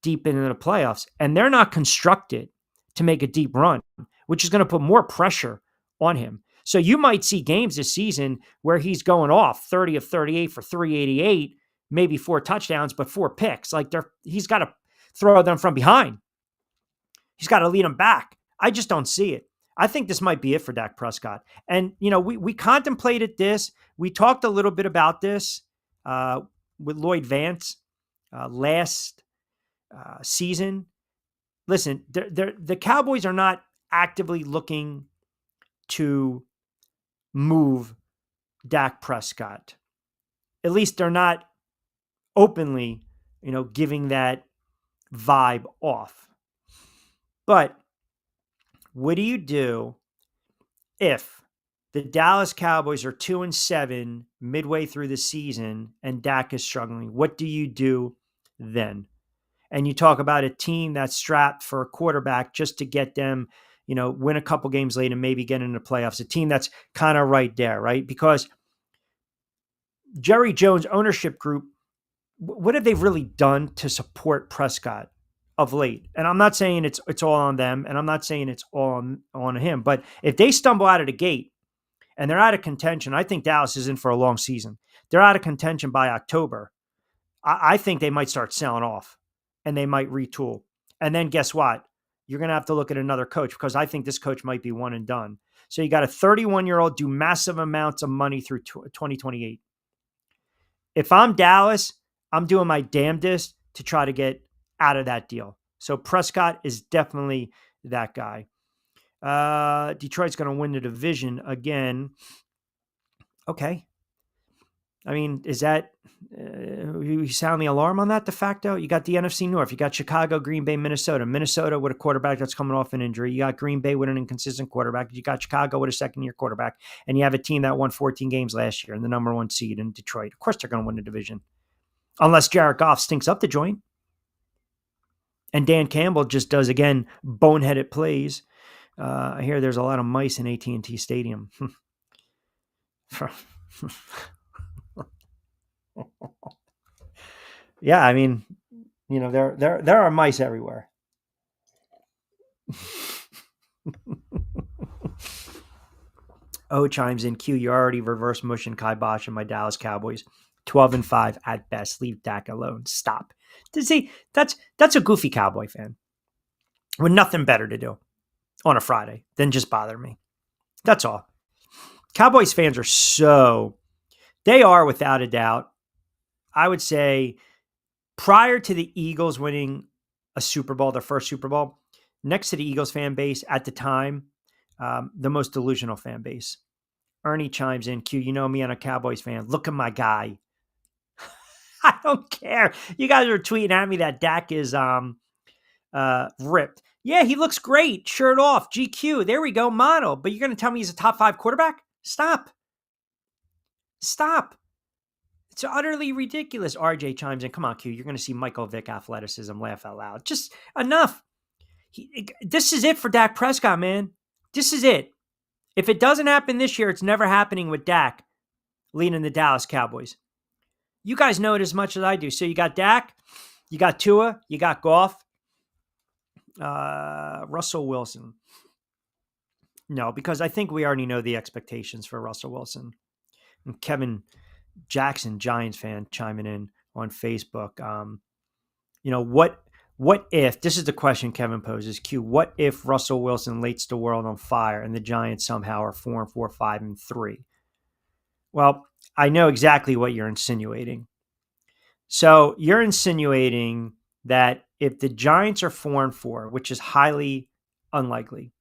deep into the playoffs, and they're not constructed to make a deep run, which is going to put more pressure on him. So you might see games this season where he's going off 30 of 38 for 388, maybe 4 touchdowns, but 4 picks. Like he's got to throw them from behind. He's got to lead them back. I just don't see it. I think this might be it for Dak Prescott. And, we contemplated this. We talked a little bit about this with Lloyd Vance last season. Listen, the Cowboys are not actively looking to move Dak Prescott. At least they're not openly, giving that vibe off. But what do you do if the Dallas Cowboys are 2-7 midway through the season and Dak is struggling? What do you do then? And you talk about a team that's strapped for a quarterback just to get them, win a couple games late and maybe get into the playoffs. A team that's kind of right there, right? Because Jerry Jones ownership group, what have they really done to support Prescott of late? And I'm not saying it's all on them, and I'm not saying it's all on him, but if they stumble out of the gate and they're out of contention, I think Dallas is in for a long season. They're out of contention by October. I think they might start selling off and they might retool. And then guess what? You're going to have to look at another coach because I think this coach might be one and done. So you got a 31-year-old do massive amounts of money through 2028. If I'm Dallas, I'm doing my damnedest to try to get out of that deal. So Prescott is definitely that guy. Detroit's going to win the division again. Okay. I mean, is that, you sound the alarm on that de facto? You got the NFC North. You got Chicago, Green Bay, Minnesota. Minnesota with a quarterback that's coming off an injury. You got Green Bay with an inconsistent quarterback. You got Chicago with a second-year quarterback. And you have a team that won 14 games last year and the number one seed in Detroit. Of course they're going to win the division. Unless Jared Goff stinks up the joint. And Dan Campbell just does, again, boneheaded plays. I hear there's a lot of mice in AT&T Stadium. Yeah, I mean, you know, there are mice everywhere. Chimes in. Q, you already reverse mushing kibosh in my Dallas Cowboys. 12-5 at best. Leave Dak alone. Stop. See, that's a goofy Cowboy fan with nothing better to do on a Friday than just bother me. That's all. Cowboys fans they are without a doubt, I would say, prior to the Eagles winning a Super Bowl, their first Super Bowl, next to the Eagles fan base at the time, the most delusional fan base. Ernie chimes in. Q, you know me, I'm a Cowboys fan. Look at my guy. I don't care. You guys are tweeting at me that Dak is ripped. Yeah, he looks great. Shirt off. GQ. There we go. Model. But you're going to tell me he's a top 5 quarterback? Stop. It's utterly ridiculous. RJ chimes in. Come on, Q. You're going to see Michael Vick athleticism. Laugh out loud. Just enough. This is it for Dak Prescott, man. This is it. If it doesn't happen this year, it's never happening with Dak leading the Dallas Cowboys. You guys know it as much as I do. So you got Dak, you got Tua, you got Goff, Russell Wilson. No, because I think we already know the expectations for Russell Wilson. And Kevin Jackson, Giants fan, chiming in on Facebook. What if, this is the question Kevin poses, Q, what if Russell Wilson lights the world on fire and the Giants somehow are 4-4, 5-3? Well, I know exactly what you're insinuating. So you're insinuating that if the Giants are 4-4, which is highly unlikely,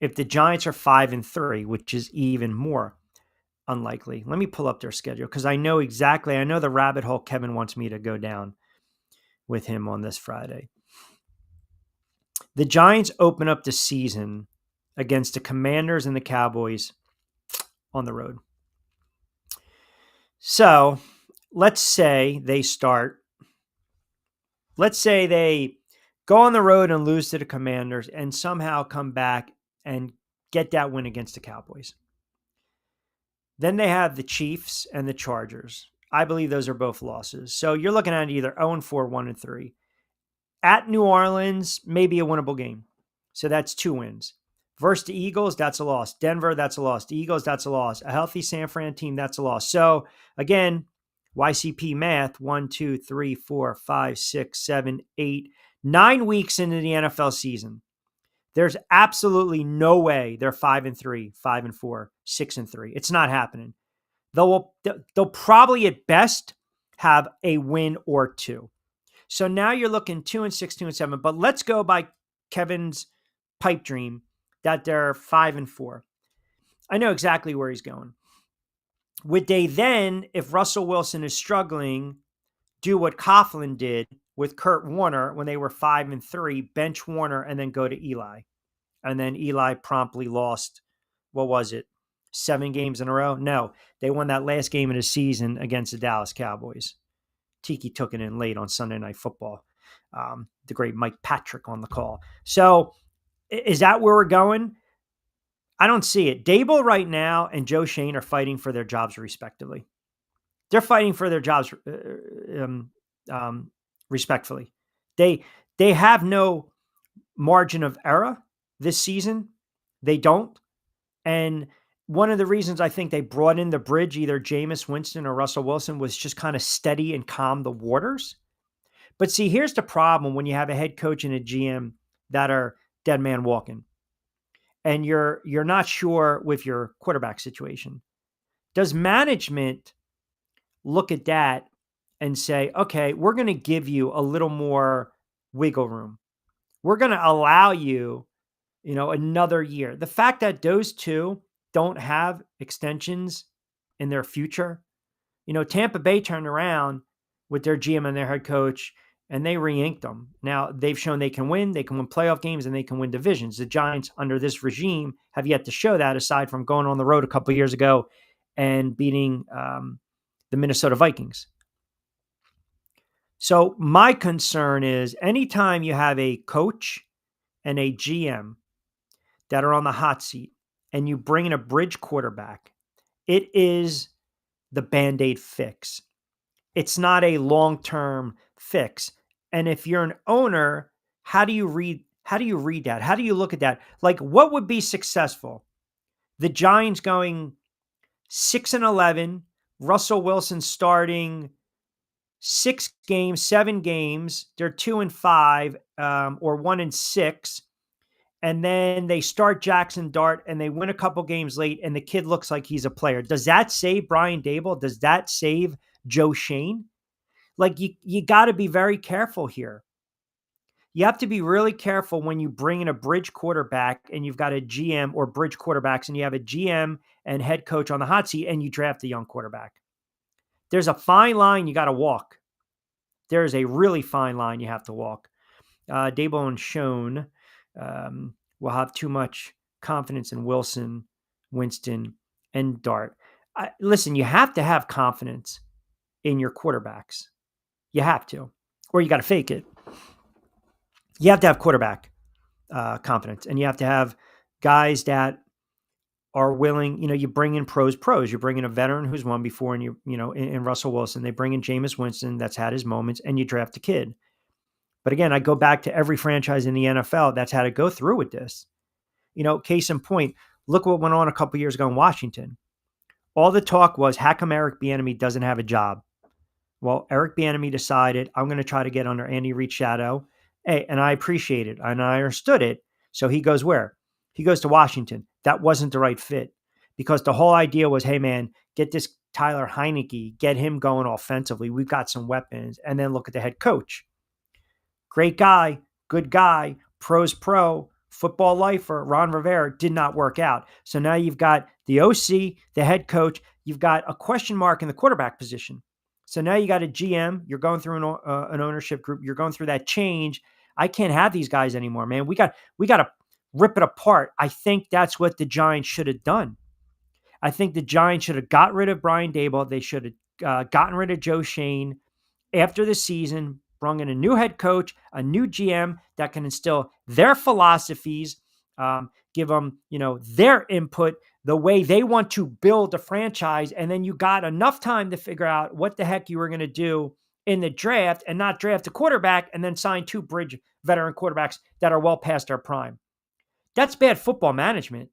if the Giants are 5-3, which is even more unlikely. Let me pull up their schedule because I know the rabbit hole Kevin wants me to go down with him on this Friday. The Giants open up the season against the Commanders and the Cowboys on the road. So let's say they go on the road and lose to the Commanders and somehow come back and get that win against the Cowboys. Then they have the Chiefs and the Chargers. I believe those are both losses. So you're looking at either 0-4, 1-3. At New Orleans, maybe a winnable game. So that's 2 wins. Versus the Eagles, that's a loss. Denver, that's a loss. The Eagles, that's a loss. A healthy San Fran team, that's a loss. So again, YCP math, 1, 2, 3, 4, 5, 6, 7, 8, 9 weeks into the NFL season. There's absolutely no way they're 5-3, 5-4, 6-3. It's not happening. They'll probably at best have a win or 2. So now you're looking 2-6, 2-7. But let's go by Kevin's pipe dream that they're 5-4. I know exactly where he's going. Would they then, if Russell Wilson is struggling, do what Coughlin did with Kurt Warner when they were 5-3, bench Warner and then go to Eli? And then Eli promptly lost, 7 games in a row? No, they won that last game of the season against the Dallas Cowboys. Tiki took it in late on Sunday Night Football. The great Mike Patrick on the call. So is that where we're going? I don't see it. Dable right now and Joe Shane are fighting for their jobs respectively. They're fighting for their jobs respectfully. They have no margin of error this season. They don't. And one of the reasons I think they brought in the bridge, either Jameis Winston or Russell Wilson, was just kind of steady and calm the waters. But see, here's the problem when you have a head coach and a GM that are dead man walking, and you're not sure with your quarterback situation. Does management look at that and say, okay, we're going to give you a little more wiggle room. We're going to allow you, another year. The fact that those two don't have extensions in their future, Tampa Bay turned around with their GM and their head coach, and they re-inked them. Now, they've shown they can win playoff games, and they can win divisions. The Giants, under this regime, have yet to show that, aside from going on the road a couple of years ago and beating the Minnesota Vikings. So my concern is anytime you have a coach and a GM that are on the hot seat and you bring in a bridge quarterback, it is the Band-Aid fix. It's not a long-term fix. And if you're an owner, how do you read that? How do you look at that? Like, what would be successful? The Giants going 6-11, Russell Wilson starting 7 games. They're 2-5, or 1-6. And then they start Jackson Dart and they win a couple games late, and the kid looks like he's a player. Does that save Brian Daboll? Does that save Joe Shane? Like, you got to be very careful here. You have to be really careful when you bring in a bridge quarterback and you've got a GM, or bridge quarterbacks, and you have a GM and head coach on the hot seat and you draft a young quarterback. There's a fine line you got to walk. There's a really fine line you have to walk. Daboll and Schoen will have too much confidence in Wilson, Winston, and Dart. Listen, you have to have confidence in your quarterbacks. You have to, or you got to fake it. You have to have quarterback confidence, and you have to have guys that are willing. You bring in pros. You bring in a veteran who's won before, and in Russell Wilson, they bring in Jameis Winston that's had his moments, and you draft a kid. But again, I go back to every franchise in the NFL that's had to go through with this. Case in point, look what went on a couple years ago in Washington. All the talk was, how come Eric Bieniemy doesn't have a job? Well, Eric Bieniemy decided, I'm going to try to get under Andy Reid's shadow. Hey, and I appreciate it, and I understood it. So he goes where? He goes to Washington. That wasn't the right fit, because the whole idea was, hey, man, get this Tyler Heineke, get him going offensively. We've got some weapons. And then look at the head coach. Great guy, good guy, pro's pro, football lifer, Ron Rivera, did not work out. So now you've got the OC, the head coach, you've got a question mark in the quarterback position. So now you got a GM, you're going through an ownership group, you're going through that change. I can't have these guys anymore, man. We got to rip it apart. I think that's what the Giants should have done. I think the Giants should have got rid of Brian Daboll. They should have gotten rid of Joe Shane after the season, brought in a new head coach, a new GM that can instill their philosophies, give them, their input, the way they want to build a franchise. And then you got enough time to figure out what the heck you were going to do in the draft, and not draft a quarterback and then sign 2 bridge veteran quarterbacks that are well past their prime. That's bad football management.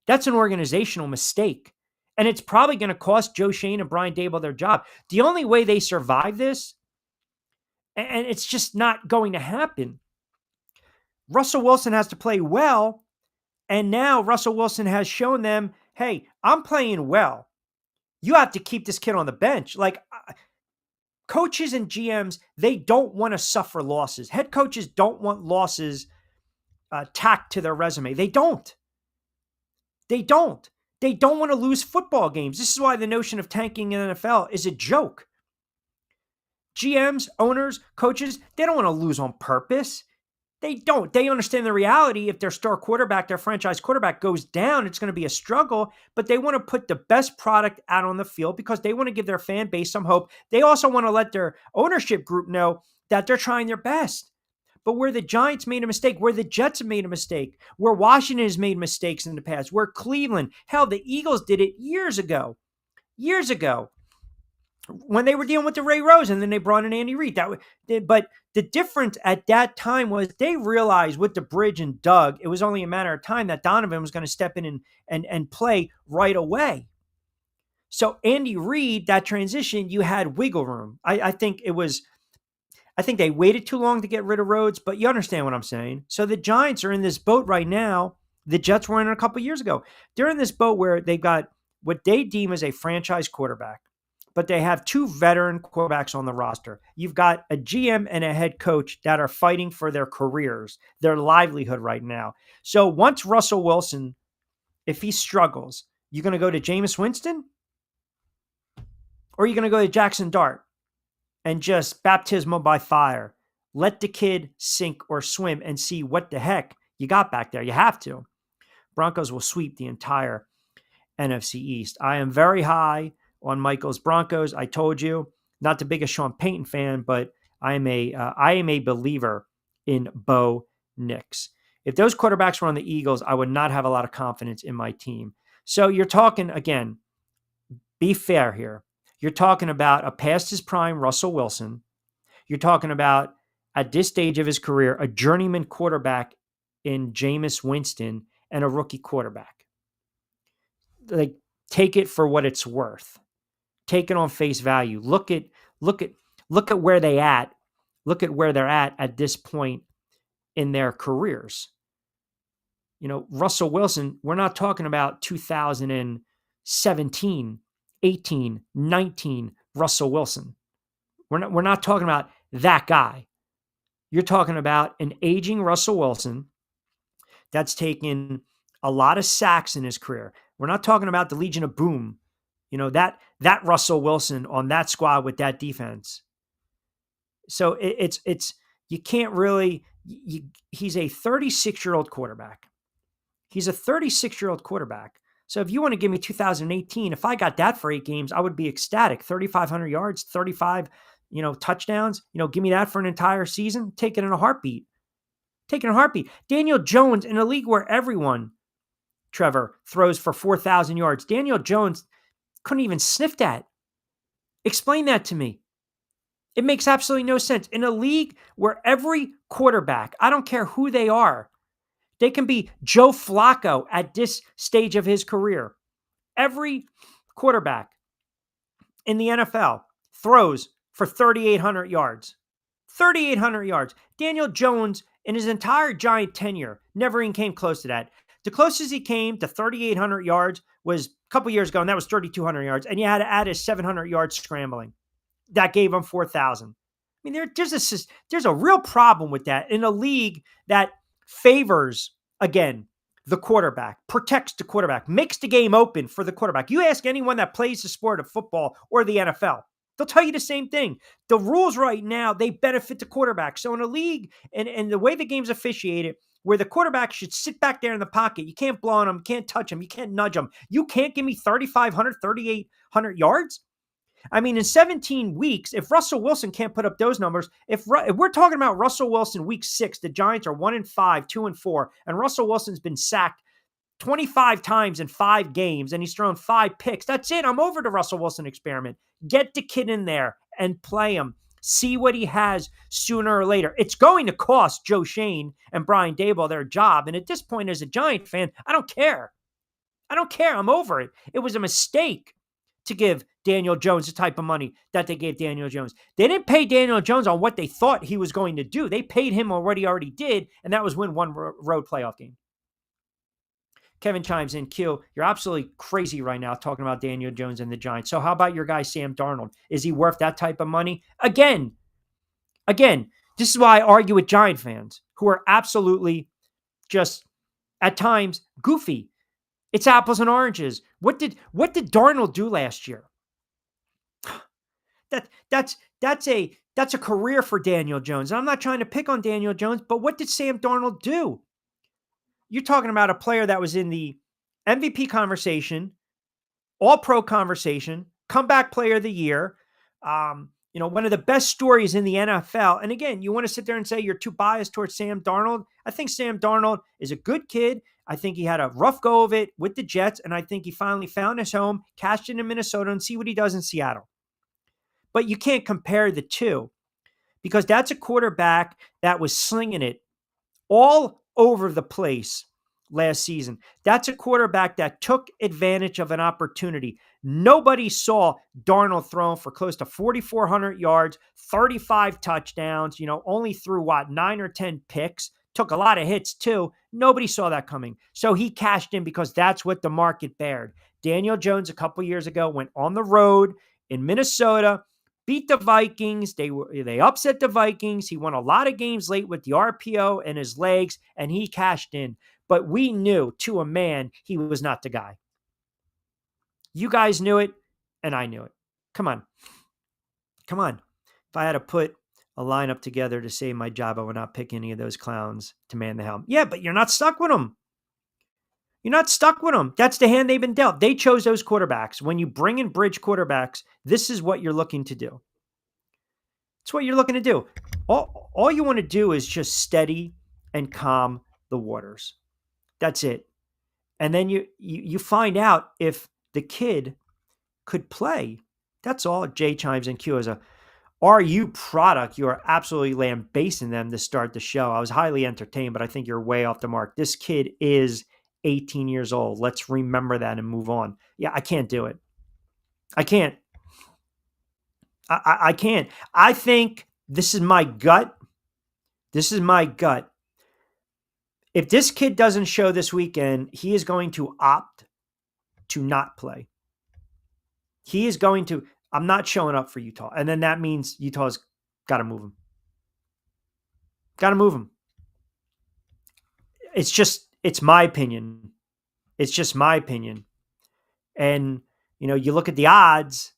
That's an organizational mistake. And it's probably going to cost Joe Shane and Brian Daboll their job. The only way they survive this, and it's just not going to happen, Russell Wilson has to play well. And now Russell Wilson has shown them, hey, I'm playing well. You have to keep this kid on the bench. Like, coaches and GMs, they don't want to suffer losses. Head coaches don't want losses tacked to their resume. They don't. They don't want to lose football games. This is why the notion of tanking in the NFL is a joke. GMs, owners, coaches, they don't want to lose on purpose. They don't. They understand the reality. If their star quarterback, their franchise quarterback goes down, it's going to be a struggle, but they want to put the best product out on the field because they want to give their fan base some hope. They also want to let their ownership group know that they're trying their best. But where the Giants made a mistake, where the Jets have made a mistake, where Washington has made mistakes in the past, where Cleveland, hell, the Eagles did it years ago. when they were dealing with the Ray Rose, and then they brought in Andy Reid. But the difference at that time was they realized with the Bridge and Doug, it was only a matter of time that Donovan was going to step in and play right away. So Andy Reid, that transition, you had wiggle room. I think they waited too long to get rid of Rhodes, but you understand what I'm saying. So the Giants are in this boat right now. The Jets were in a couple years ago. They're in this boat where they've got what they deem as a franchise quarterback, but they have two veteran quarterbacks on the roster. You've got a GM and a head coach that are fighting for their careers, their livelihood right now. So once Russell Wilson, if he struggles, you're going to go to Jameis Winston, or you're going to go to Jackson Dart and just baptismal by fire. Let the kid sink or swim and see what the heck you got back there. You have to. Broncos will sweep the entire NFC East. I am very high on Michael's Broncos. I told you, not the biggest Sean Payton fan, but I am a believer in Bo Nix. If those quarterbacks were on the Eagles, I would not have a lot of confidence in my team. So you're talking, again, be fair here. You're talking about a past his prime Russell Wilson. You're talking about, at this stage of his career, a journeyman quarterback in Jameis Winston and a rookie quarterback. Like, take it for what it's worth. Take it on face value. Look at where they at. Look at where they're at this point in their careers. You know, Russell Wilson, we're not talking about 2017, 18, 19 Russell Wilson. We're not talking about that guy. You're talking about an aging Russell Wilson that's taken a lot of sacks in his career. We're not talking about the Legion of Boom. You know, that Russell Wilson on that squad with that defense. So it's you can't really, he's a 36-year-old quarterback. He's a 36-year-old quarterback. So if you want to give me 2018, if I got that for 8 games, I would be ecstatic. 3,500 yards, 35, touchdowns. Give me that for an entire season. Take it in a heartbeat. Take it in a heartbeat. Daniel Jones, in a league where everyone, Trevor, throws for 4,000 yards. Daniel Jones couldn't even sniff that. Explain that to me. It makes absolutely no sense. In a league where every quarterback, I don't care who they are, they can be Joe Flacco at this stage of his career. Every quarterback in the NFL throws for 3,800 yards. 3,800 yards. Daniel Jones, in his entire Giant tenure, never even came close to that. The closest he came to 3,800 yards was a couple years ago, and that was 3,200 yards. And you had to add his 700 yards scrambling. That gave him 4,000. I mean, there's a real problem with that in a league that favors, again, the quarterback, protects the quarterback, makes the game open for the quarterback. You ask anyone that plays the sport of football or the NFL, they'll tell you the same thing. The rules right now, they benefit the quarterback. So in a league, and the way the game's officiated, where the quarterback should sit back there in the pocket, you can't blow on him, you can't touch him, you can't nudge him. You can't give me 3,500, 3,800 yards? I mean, in 17 weeks, if Russell Wilson can't put up those numbers, if we're talking about Russell Wilson week 6, the Giants are 1-5, 2-4, and Russell Wilson's been sacked 25 times in 5 games, and he's thrown 5 picks. That's it. I'm over the Russell Wilson experiment. Get the kid in there and play him. See what he has sooner or later. It's going to cost Joe Shane and Brian Daboll their job, and at this point, as a Giant fan, I don't care. I don't care. I'm over it. It was a mistake to give Daniel Jones the type of money that they gave Daniel Jones. They didn't pay Daniel Jones on what they thought he was going to do. They paid him on what he already did, and that was win one road playoff game. Kevin chimes in, Q, you're absolutely crazy right now talking about Daniel Jones and the Giants. So how about your guy, Sam Darnold? Is he worth that type of money? Again, this is why I argue with Giant fans who are absolutely just, at times, goofy. It's apples and oranges. What did Darnold do last year? That's a career for Daniel Jones. And I'm not trying to pick on Daniel Jones, but what did Sam Darnold do? You're talking about a player that was in the MVP conversation, All-Pro conversation, comeback player of the year, one of the best stories in the NFL. And again, you want to sit there and say you're too biased towards Sam Darnold. I think Sam Darnold is a good kid. I think he had a rough go of it with the Jets, and I think he finally found his home, cashed in Minnesota, and see what he does in Seattle. But you can't compare the two because that's a quarterback that was slinging it all over the place last season. That's a quarterback that took advantage of an opportunity. Nobody saw Darnold throwing for close to 4,400 yards, 35 touchdowns, only threw 9 or 10 picks, took a lot of hits too. Nobody saw that coming. So he cashed in because that's what the market bared. Daniel Jones a couple years ago went on the road in Minnesota, beat the Vikings. They upset the Vikings. He won a lot of games late with the RPO and his legs, and he cashed in. But we knew to a man he was not the guy. You guys knew it, and I knew it. Come on. If I had to put a lineup together to save my job, I would not pick any of those clowns to man the helm. Yeah, but you're not stuck with them. That's the hand they've been dealt. They chose those quarterbacks. When you bring in bridge quarterbacks, this is what you're looking to do. It's what you're looking to do. All you want to do is just steady and calm the waters. That's it. And then you find out if the kid could play. That's all. Jay chimes in. Q as a RU product. You are absolutely lambasting them to start the show. I was highly entertained, but I think you're way off the mark. This kid is 18 years old. Let's remember that and move on. Yeah, I can't do it. I can't. I can't. I think this is my gut. If this kid doesn't show this weekend, he is going to opt to not play. He is going to, I'm not showing up for Utah. And then that means Utah's got to move him. It's my opinion. It's just my opinion. And, you look at the odds,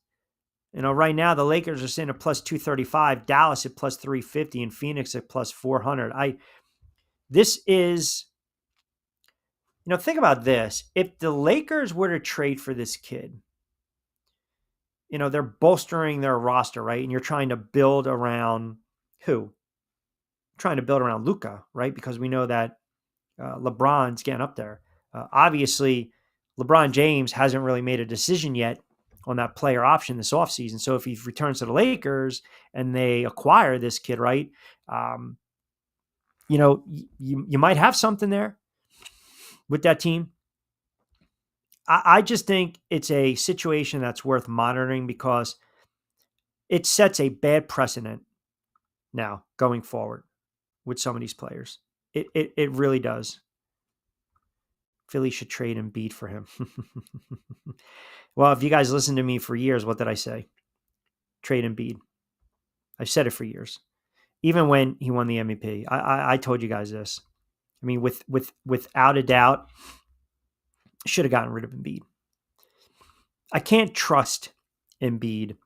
right now the Lakers are sitting at plus 235, Dallas at plus 350, and Phoenix at plus 400. This is, think about this. If the Lakers were to trade for this kid, they're bolstering their roster, right? And you're trying to build around who? Trying to build around Luka, right? Because we know that LeBron's getting up there. Obviously, LeBron James hasn't really made a decision yet on that player option this offseason. So if he returns to the Lakers and they acquire this kid, right? You might have something there with that team. I just think it's a situation that's worth monitoring because it sets a bad precedent now going forward with some of these players. It really does. Philly should trade Embiid for him. Well, if you guys listened to me for years, what did I say? Trade Embiid. I've said it for years. Even when he won the MVP, I told you guys this. I mean, without a doubt, should have gotten rid of Embiid. I can't trust Embiid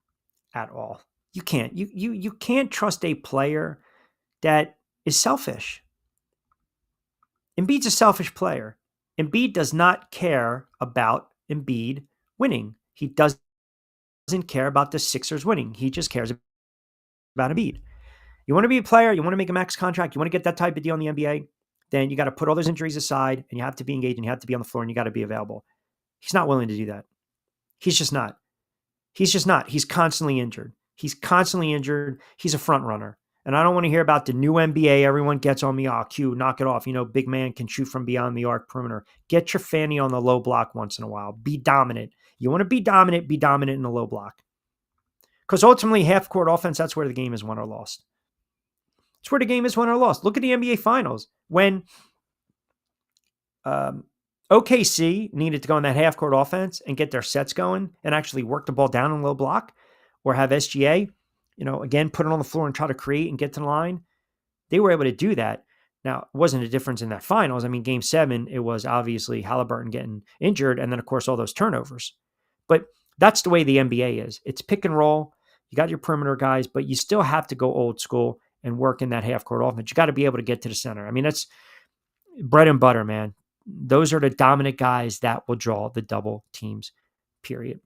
at all. You can't. You can't trust a player that is selfish. Embiid's a selfish player. Embiid does not care about Embiid winning. He doesn't care about the Sixers winning. He just cares about Embiid. You want to be a player, you want to make a max contract, you want to get that type of deal in the NBA, then you got to put all those injuries aside and you have to be engaged and you have to be on the floor and you got to be available. He's not willing to do that. He's just not. He's constantly injured. He's a front runner. And I don't want to hear about the new NBA. Everyone gets on me. Q, knock it off. Big man can shoot from beyond the arc perimeter. Get your fanny on the low block once in a while. Be dominant. You want to be dominant in the low block. Because ultimately, half-court offense, that's where the game is won or lost. It's where the game is won or lost. Look at the NBA Finals. When OKC needed to go on that half-court offense and get their sets going and actually work the ball down in low block or have SGA, again, put it on the floor and try to create and get to the line, they were able to do that. Now, it wasn't a difference in that finals. I mean, game 7, it was obviously Halliburton getting injured and then, of course, all those turnovers. But that's the way the NBA is. It's pick and roll. You got your perimeter guys, but you still have to go old school and work in that half-court offense. You got to be able to get to the center. I mean, that's bread and butter, man. Those are the dominant guys that will draw the double teams, period.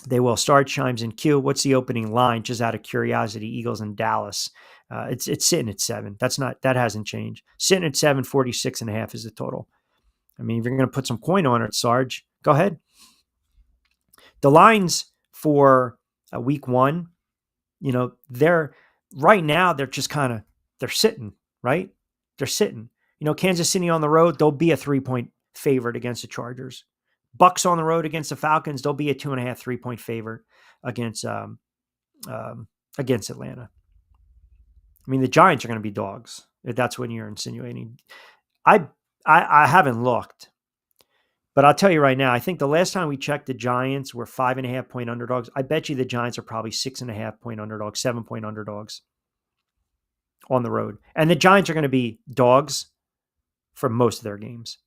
They will. Start chimes in. Q, what's the opening line? Just out of curiosity, Eagles and Dallas. It's sitting at 7. That hasn't changed. Sitting at 7, 46.5 is the total. I mean, if you're going to put some coin on it, Sarge, go ahead. The lines for week 1 they're right now, they're just they're sitting, right? They're sitting. Kansas City on the road, they'll be a 3-point favorite against the Chargers. Bucks on the road against the Falcons, they'll be a 2.5, 3-point favorite against Atlanta. I mean, the Giants are going to be dogs, if that's what you're insinuating. I haven't looked, but I'll tell you right now, I think the last time we checked, the Giants were 5.5-point underdogs. I bet you the Giants are probably 6.5-point underdogs, 7-point underdogs on the road. And the Giants are going to be dogs for most of their games.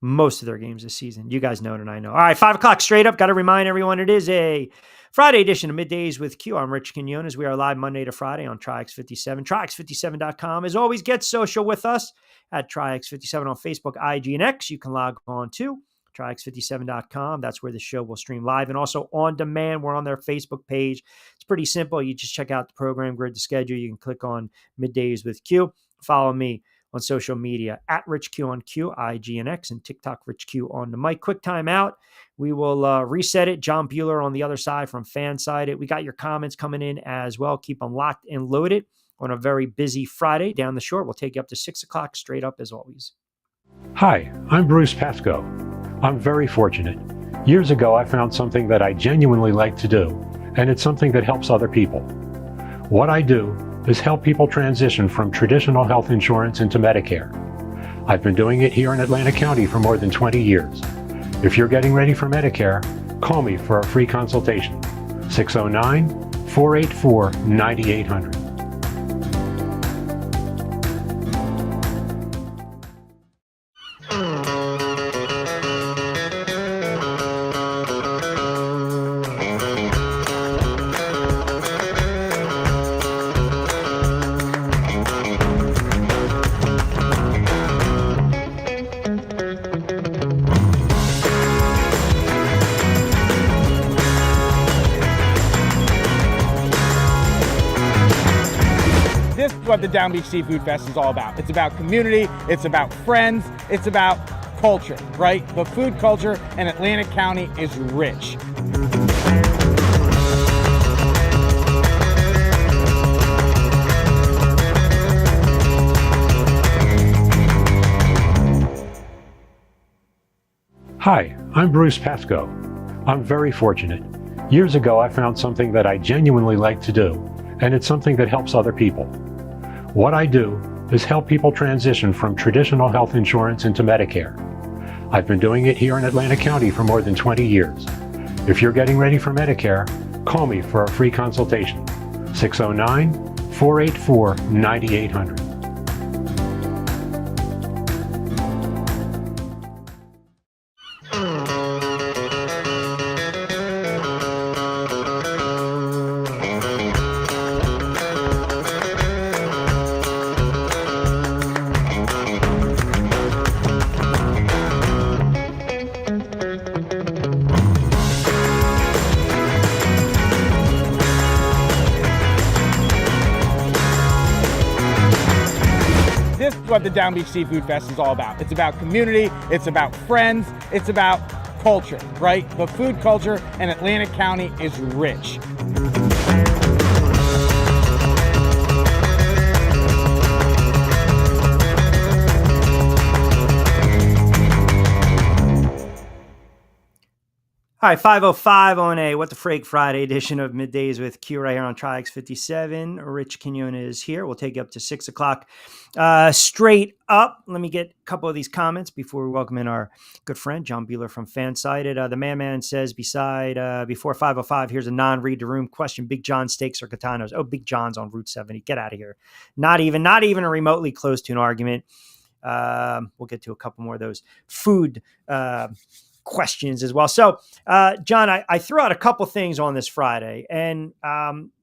Most of their games this season. You guys know it, and I know. All right, 5 o'clock straight up. Got to remind everyone it is a Friday edition of Middays with Q. I'm Rich Quinones. We are live Monday to Friday on Triax57. Triax57.com. As always, get social with us at Triax57 on Facebook, IG, and X. You can log on to Triax57.com. That's where the show will stream live and also on demand. We're on their Facebook page. It's pretty simple. You just check out the program grid, the schedule. You can click on Middays with Q. Follow me on social media at Rich Q on Q, IG and X, and TikTok Rich Q on the mic. Quick time out. We will reset it. John Bueller on the other side from Fansided. We got your comments coming in as well. Keep them locked and loaded on a very busy Friday down the shore. We'll take you up to 6 o'clock straight up as always. Hi, I'm Bruce Pascoe. I'm very fortunate. Years ago, I found something that I genuinely like to do, and it's something that helps other people. What I do is help people transition from traditional health insurance into Medicare. I've been doing it here in Atlantic County for more than 20 years. If you're getting ready for Medicare, call me for a free consultation. 609-484-9800. This is what the Down Beach Seafood Fest is all about. It's about community, it's about friends, it's about culture, right? The food culture in Atlantic County is rich. Hi, I'm Bruce Pascoe. I'm very fortunate. Years ago, I found something that I genuinely like to do, and it's something that helps other people. What I do is help people transition from traditional health insurance into Medicare. I've been doing it here in Atlantic County for more than 20 years. If you're getting ready for Medicare, call me for a free consultation. 609-484-9800. This is what the Down Beach Seafood Fest is all about. It's about community, it's about friends, it's about culture, right? The food culture in Atlantic County is rich. All right, 5:05 on a What the Frig Friday edition of Middays with Q right here on Triax57. Rich Quinones is here. We'll take you up to 6 o'clock. Straight up, let me get a couple of these comments before we welcome in our good friend, John Bueller from Fansided. The man says, before 5:05, here's a non-read the room question. Big John steaks or Katanos? Oh, Big John's on Route 70. Get out of here. Not even a remotely close to an argument. We'll get to a couple more of those food questions as well. So, John, I threw out a couple things on this Friday, and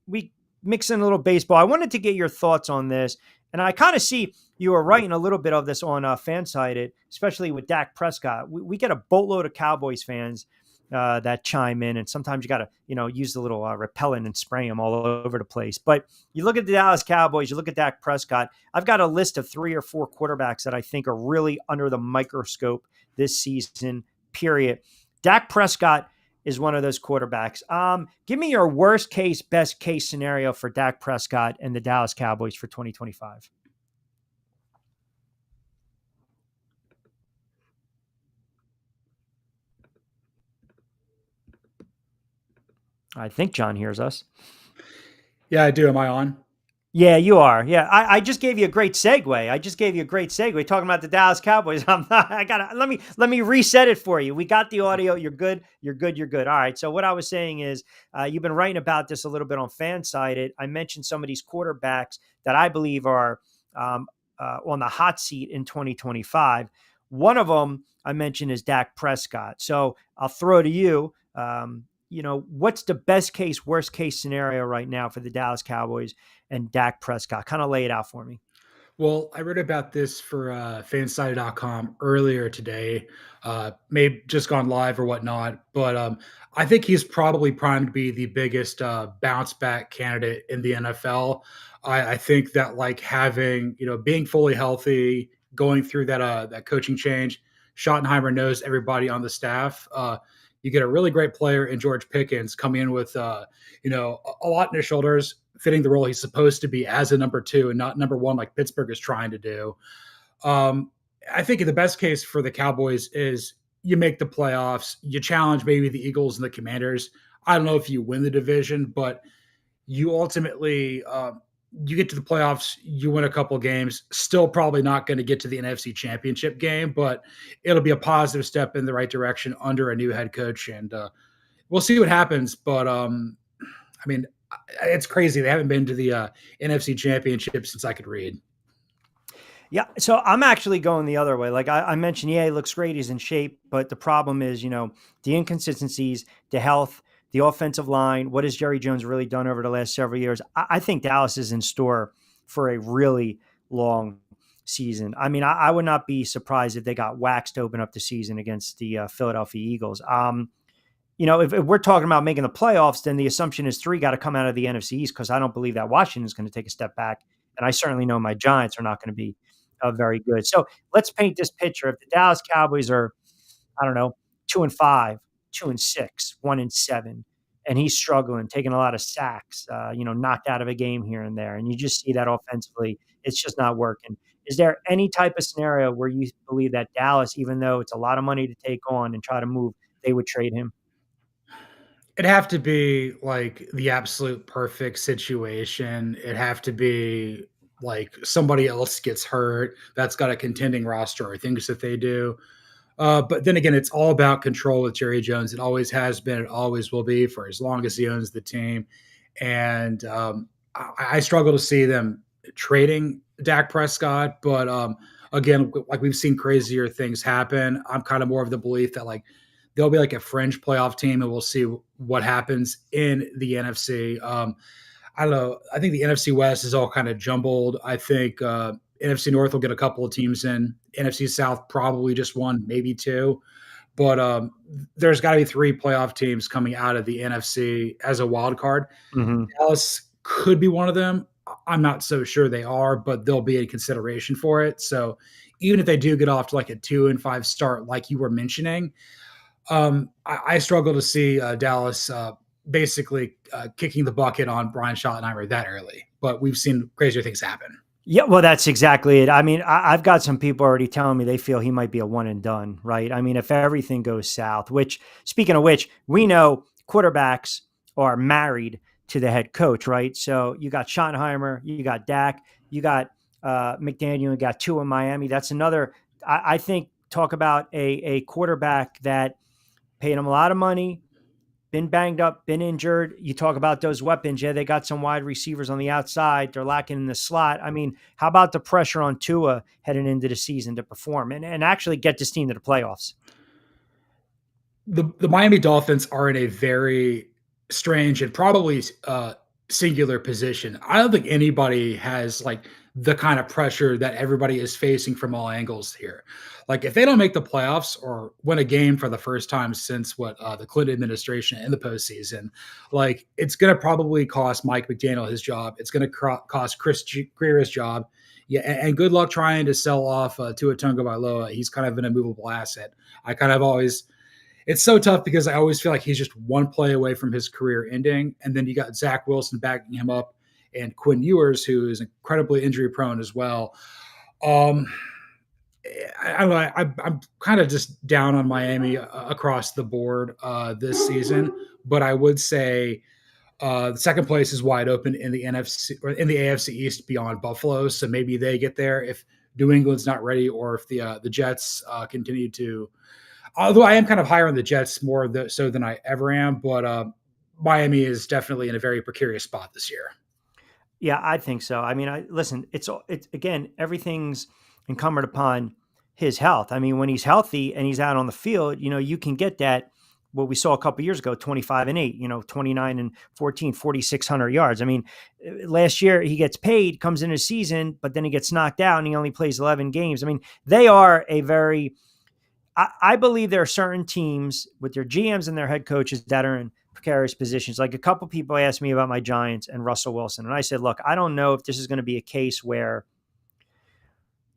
we mix in a little baseball. I wanted to get your thoughts on this, and I kind of see you were writing a little bit of this on Fansided, especially with Dak Prescott. We get a boatload of Cowboys fans that chime in, and sometimes you got to use the little repellent and spray them all over the place. But you look at the Dallas Cowboys, you look at Dak Prescott. I've got a list of 3 or 4 quarterbacks that I think are really under the microscope this season. Period. Dak Prescott is one of those quarterbacks. Give me your worst case, best case scenario for Dak Prescott and the Dallas Cowboys for 2025. I think John hears us. Yeah, I do. Am I on? Yeah, you are. Yeah, I just gave you a great segue. Talking about the Dallas Cowboys. Let me reset it for you. We got the audio. You're good. All right. So what I was saying is, you've been writing about this a little bit on Fansided. I mentioned some of these quarterbacks that I believe are on the hot seat in 2025. One of them I mentioned is Dak Prescott. So I'll throw to you. What's the best case, worst case scenario right now for the Dallas Cowboys and Dak Prescott? Kind of lay it out for me. Well, I read about this for fansided.com earlier today. May just gone live or whatnot, but I think he's probably primed to be the biggest bounce back candidate in the NFL. I think that like having, being fully healthy, going through that coaching change, Schottenheimer knows everybody on the staff. You get a really great player in George Pickens coming in with, a lot in his shoulders, fitting the role he's supposed to be as a number two and not number one like Pittsburgh is trying to do. I think the best case for the Cowboys is you make the playoffs, you challenge maybe the Eagles and the Commanders. I don't know if you win the division, but you ultimately you get to the playoffs, you win a couple games, still probably not going to get to the NFC Championship game, but it'll be a positive step in the right direction under a new head coach, and we'll see what happens. But it's crazy. They haven't been to the NFC Championship since I could read. Yeah, so I'm actually going the other way. Like I mentioned, he looks great. He's in shape, but the problem is, the inconsistencies, the health, the offensive line. What has Jerry Jones really done over the last several years? I think Dallas is in store for a really long season. I mean, I would not be surprised if they got waxed to open up the season against the Philadelphia Eagles. If we're talking about making the playoffs, then the assumption is 3 got to come out of the NFC East, because I don't believe that Washington is going to take a step back. And I certainly know my Giants are not going to be very good. So let's paint this picture. If the Dallas Cowboys are, 2-5, 2-6, 1-7, and he's struggling, taking a lot of sacks, knocked out of a game here and there, and you just see that offensively, it's just not working. Is there any type of scenario where you believe that Dallas, even though it's a lot of money to take on and try to move, they would trade him? It'd have to be like the absolute perfect situation. It'd have to be like somebody else gets hurt that's got a contending roster or things that they do. But then again, it's all about control with Jerry Jones. It always has been. It always will be for as long as he owns the team. And I struggle to see them trading Dak Prescott. But again, like we've seen crazier things happen. I'm kind of more of the belief that like they'll be like a fringe playoff team, and we'll see what happens in the NFC. I don't know. I think the NFC West is all kind of jumbled. I think NFC North will get a couple of teams in. NFC South probably just 1, maybe 2. But there's got to be 3 playoff teams coming out of the NFC as a wild card. Mm-hmm. Dallas could be one of them. I'm not so sure they are, but they'll be in consideration for it. So even if they do get off to like a 2-5 start, like you were mentioning, I struggle to see Dallas basically kicking the bucket on Brian Schottenheimer that early. But we've seen crazier things happen. Yeah, well, that's exactly it. I mean, I've got some people already telling me they feel he might be a one and done, right? I mean, if everything goes south, which, speaking of which, we know quarterbacks are married to the head coach, right? So you got Schottenheimer, you got Dak, you got McDaniel, you got Tua in Miami. That's another, I think, talk about a quarterback that paid him a lot of money, been banged up, been injured. You talk about those weapons. Yeah, they got some wide receivers on the outside. They're lacking in the slot. I mean, how about the pressure on Tua heading into the season to perform and actually get this team to the playoffs? The Miami Dolphins are in a very strange and probably singular position. I don't think anybody has like the kind of pressure that everybody is facing from all angles here. Like if they don't make the playoffs or win a game for the first time since the Clinton administration in the postseason, like it's going to probably cost Mike McDaniel his job. It's going to cost Chris Greer his job. Yeah, and good luck trying to sell off Tua Tagovailoa. He's kind of an immovable asset. I kind of always it's so tough because I always feel like he's just one play away from his career ending. And then you got Zach Wilson backing him up and Quinn Ewers, who is incredibly injury prone as well. Um, I'm kind of just down on Miami across the board this season, but I would say the second place is wide open in the NFC or in the AFC East beyond Buffalo. So maybe they get there if New England's not ready, or if the Jets continue to. Although I am kind of higher on the Jets so than I ever am, but Miami is definitely in a very precarious spot this year. Yeah, I think so. I mean, listen. It's again, everything's incumbent upon his health. I mean, when he's healthy and he's out on the field, you can get that. What we saw a couple years ago, 25-8, 29-14, 4,600 yards. I mean, last year he gets paid, comes in a season, but then he gets knocked out and he only plays 11 games. I mean, they are a very. I believe there are certain teams with their GMs and their head coaches that are in precarious positions. Like a couple people asked me about my Giants and Russell Wilson. And I said, look, I don't know if this is going to be a case where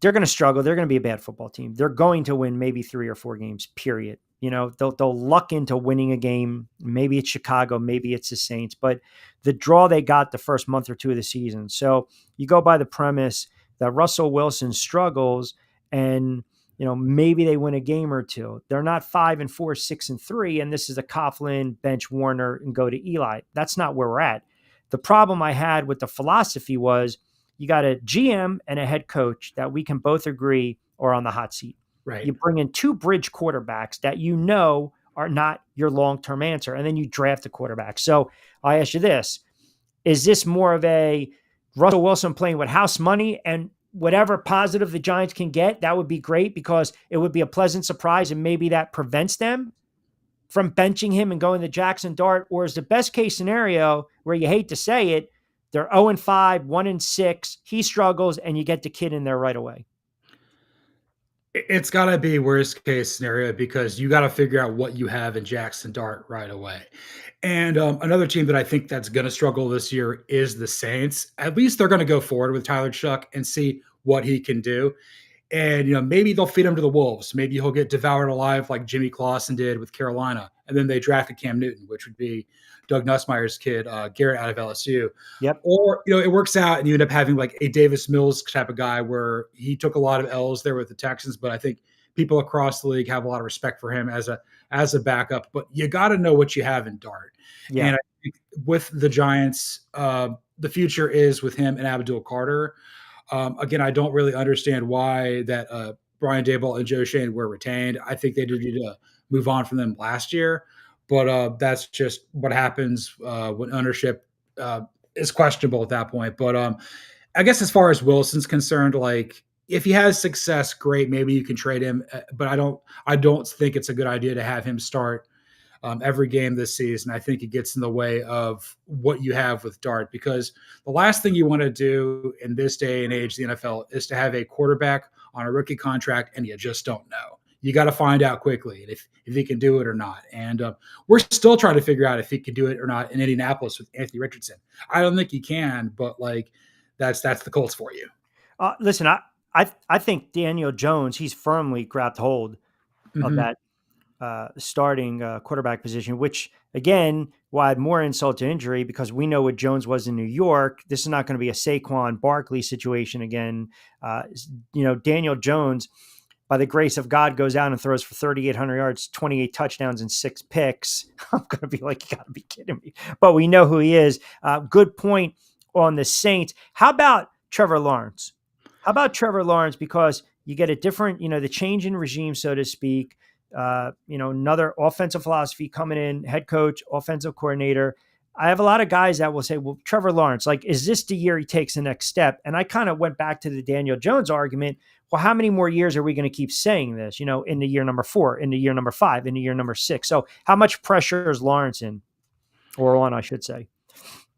they're going to struggle. They're going to be a bad football team. They're going to win maybe 3 or 4 games, period. They'll luck into winning a game. Maybe it's Chicago, maybe it's the Saints, but the draw they got the first month or two of the season. So you go by the premise that Russell Wilson struggles and maybe they win a game or two. They're not 5-4, 6-3, and this is a Coughlin, bench Warner, and go to Eli. That's not where we're at. The problem I had with the philosophy was you got a GM and a head coach that we can both agree are on the hot seat. Right. You bring in 2 bridge quarterbacks that are not your long-term answer, and then you draft a quarterback. So I ask you this, is this more of a Russell Wilson playing with house money and whatever positive the Giants can get, that would be great because it would be a pleasant surprise and maybe that prevents them from benching him and going to Jackson Dart? Or is the best case scenario where you hate to say it, they're 0-5, 1-6, he struggles and you get the kid in there right away? It's got to be worst case scenario because you got to figure out what you have in Jackson Dart right away. And another team that I think that's going to struggle this year is the Saints. At least they're going to go forward with Tyler Shuck and see what he can do. And, maybe they'll feed him to the wolves. Maybe he'll get devoured alive like Jimmy Clausen did with Carolina. And then they drafted Cam Newton, which would be Doug Nussmeier's kid, Garrett out of LSU. Yep. Or, it works out and you end up having like a Davis Mills type of guy where he took a lot of L's there with the Texans. But I think people across the league have a lot of respect for him as a backup. But you got to know what you have in Dart. Yeah. And I think with the Giants, the future is with him and Abdul Carter. Again, I don't really understand why that Brian Daboll and Joe Shane were retained. I think they did need to move on from them last year, but that's just what happens when ownership is questionable at that point. But I guess as far as Wilson's concerned, like if he has success, great, maybe you can trade him. But I don't think it's a good idea to have him start every game this season. I think it gets in the way of what you have with Dart, because the last thing you want to do in this day and age, the NFL, is to have a quarterback on a rookie contract and you just don't know. You got to find out quickly if he can do it or not. And we're still trying to figure out if he can do it or not in Indianapolis with Anthony Richardson. I don't think he can, but like that's the Colts for you. Listen, I think Daniel Jones, he's firmly grabbed hold of that starting quarterback position, which again will add more insult to injury because we know what Jones was in New York. This is not going to be a Saquon Barkley situation again. Daniel Jones, by the grace of God, goes out and throws for 3,800 yards, 28 touchdowns, and 6 picks. I'm going to be like, you got to be kidding me. But we know who he is. Good point on the Saints. How about Trevor Lawrence? Because you get a different, the change in regime, so to speak. Another offensive philosophy coming in, head coach, offensive coordinator. I have a lot of guys that will say, well, Trevor Lawrence, like, is this the year he takes the next step? And I kind of went back to the Daniel Jones argument. Well, how many more years are we going to keep saying this, in the year number 4, in the year number 5, in the year number 6? So how much pressure is Lawrence on, I should say?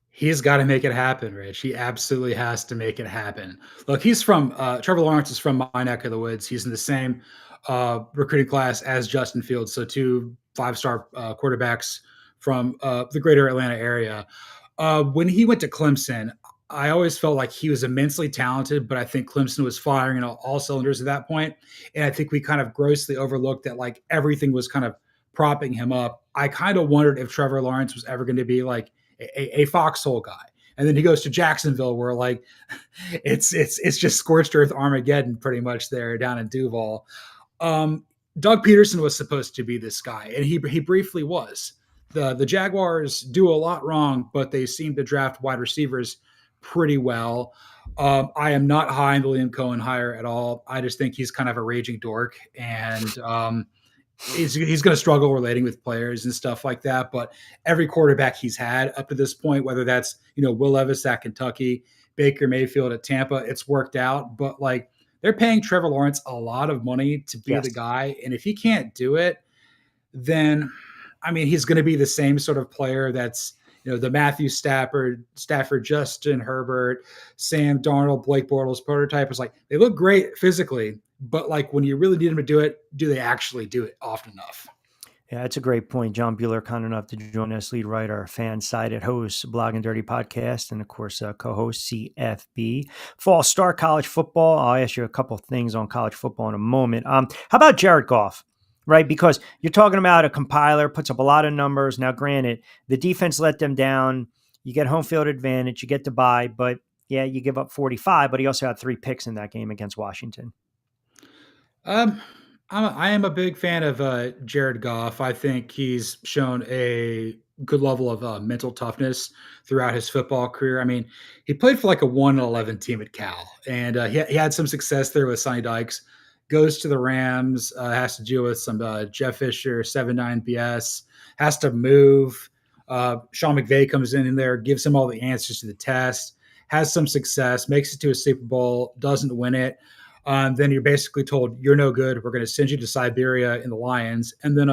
He's got to make it happen, Rich. He absolutely has to make it happen. Look, Trevor Lawrence is from my neck of the woods. He's in the same recruiting class as Justin Fields. So 2 5-star quarterbacks from the greater Atlanta area. When he went to Clemson, I always felt like he was immensely talented, but I think Clemson was firing on all cylinders at that point. And I think we kind of grossly overlooked that like everything was kind of propping him up. I kind of wondered if Trevor Lawrence was ever going to be like a foxhole guy. And then he goes to Jacksonville, where like it's just scorched earth Armageddon pretty much there down in Duval. Doug Peterson was supposed to be this guy, and he briefly was. The Jaguars do a lot wrong, but they seem to draft wide receivers pretty well. I am not high on the Liam Cohen hire at all. I just think he's kind of a raging dork, and he's going to struggle relating with players and stuff like that. But every quarterback he's had up to this point, whether that's Will Levis at Kentucky, Baker Mayfield at Tampa, it's worked out. But like they're paying Trevor Lawrence a lot of money to be the guy, and if he can't do it, then I mean he's going to be the same sort of player that's the Matthew Stafford, Justin Herbert, Sam Darnold, Blake Bortles prototype. Is like they look great physically, but like when you really need them to do it, do they actually do it often enough? Yeah, that's a great point. John Bueller, kind enough to join us, lead writer, fan-sided host, Blog and Dirty Podcast, and of course, co-host CFB. Fall start college football. I'll ask you a couple things on college football in a moment. How about Jared Goff? Right, because you're talking about a compiler, puts up a lot of numbers. Now, granted, the defense let them down. You get home field advantage. You get to bye, but yeah, you give up 45. But he also had 3 picks in that game against Washington. I am a big fan of Jared Goff. I think he's shown a good level of mental toughness throughout his football career. I mean, he played for like a 1-11 team at Cal, and he had some success there with Sonny Dykes. Goes to the Rams, has to deal with some Jeff Fisher 7-9 BS, has to move. Sean McVay comes in there, gives him all the answers to the test, has some success, makes it to a Super Bowl, doesn't win it. Then you're basically told you're no good. We're going to send you to Siberia in the Lions. And then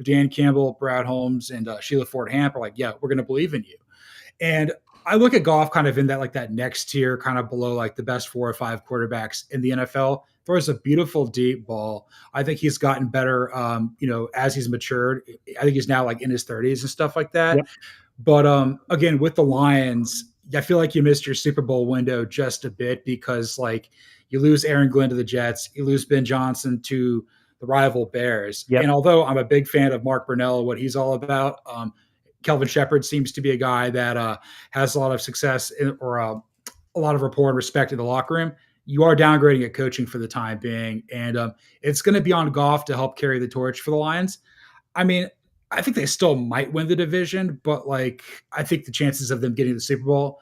Dan Campbell, Brad Holmes, and Sheila Ford Hamp are like, yeah, we're going to believe in you. And I look at Goff kind of in that next tier, kind of below like the best 4 or 5 quarterbacks in the NFL. Throws a beautiful deep ball. I think he's gotten better, as he's matured. I think he's now like in his 30s and stuff like that. Yep. But again, with the Lions, I feel like you missed your Super Bowl window just a bit because like you lose Aaron Glenn to the Jets, you lose Ben Johnson to the rival Bears. Yep. And although I'm a big fan of Mark Brunell, what he's all about, Kelvin Shepard seems to be a guy that has a lot of success or a lot of rapport and respect in the locker room. You are downgrading at coaching for the time being, and it's going to be on Goff to help carry the torch for the Lions. I mean, I think they still might win the division, but like I think the chances of them getting the Super Bowl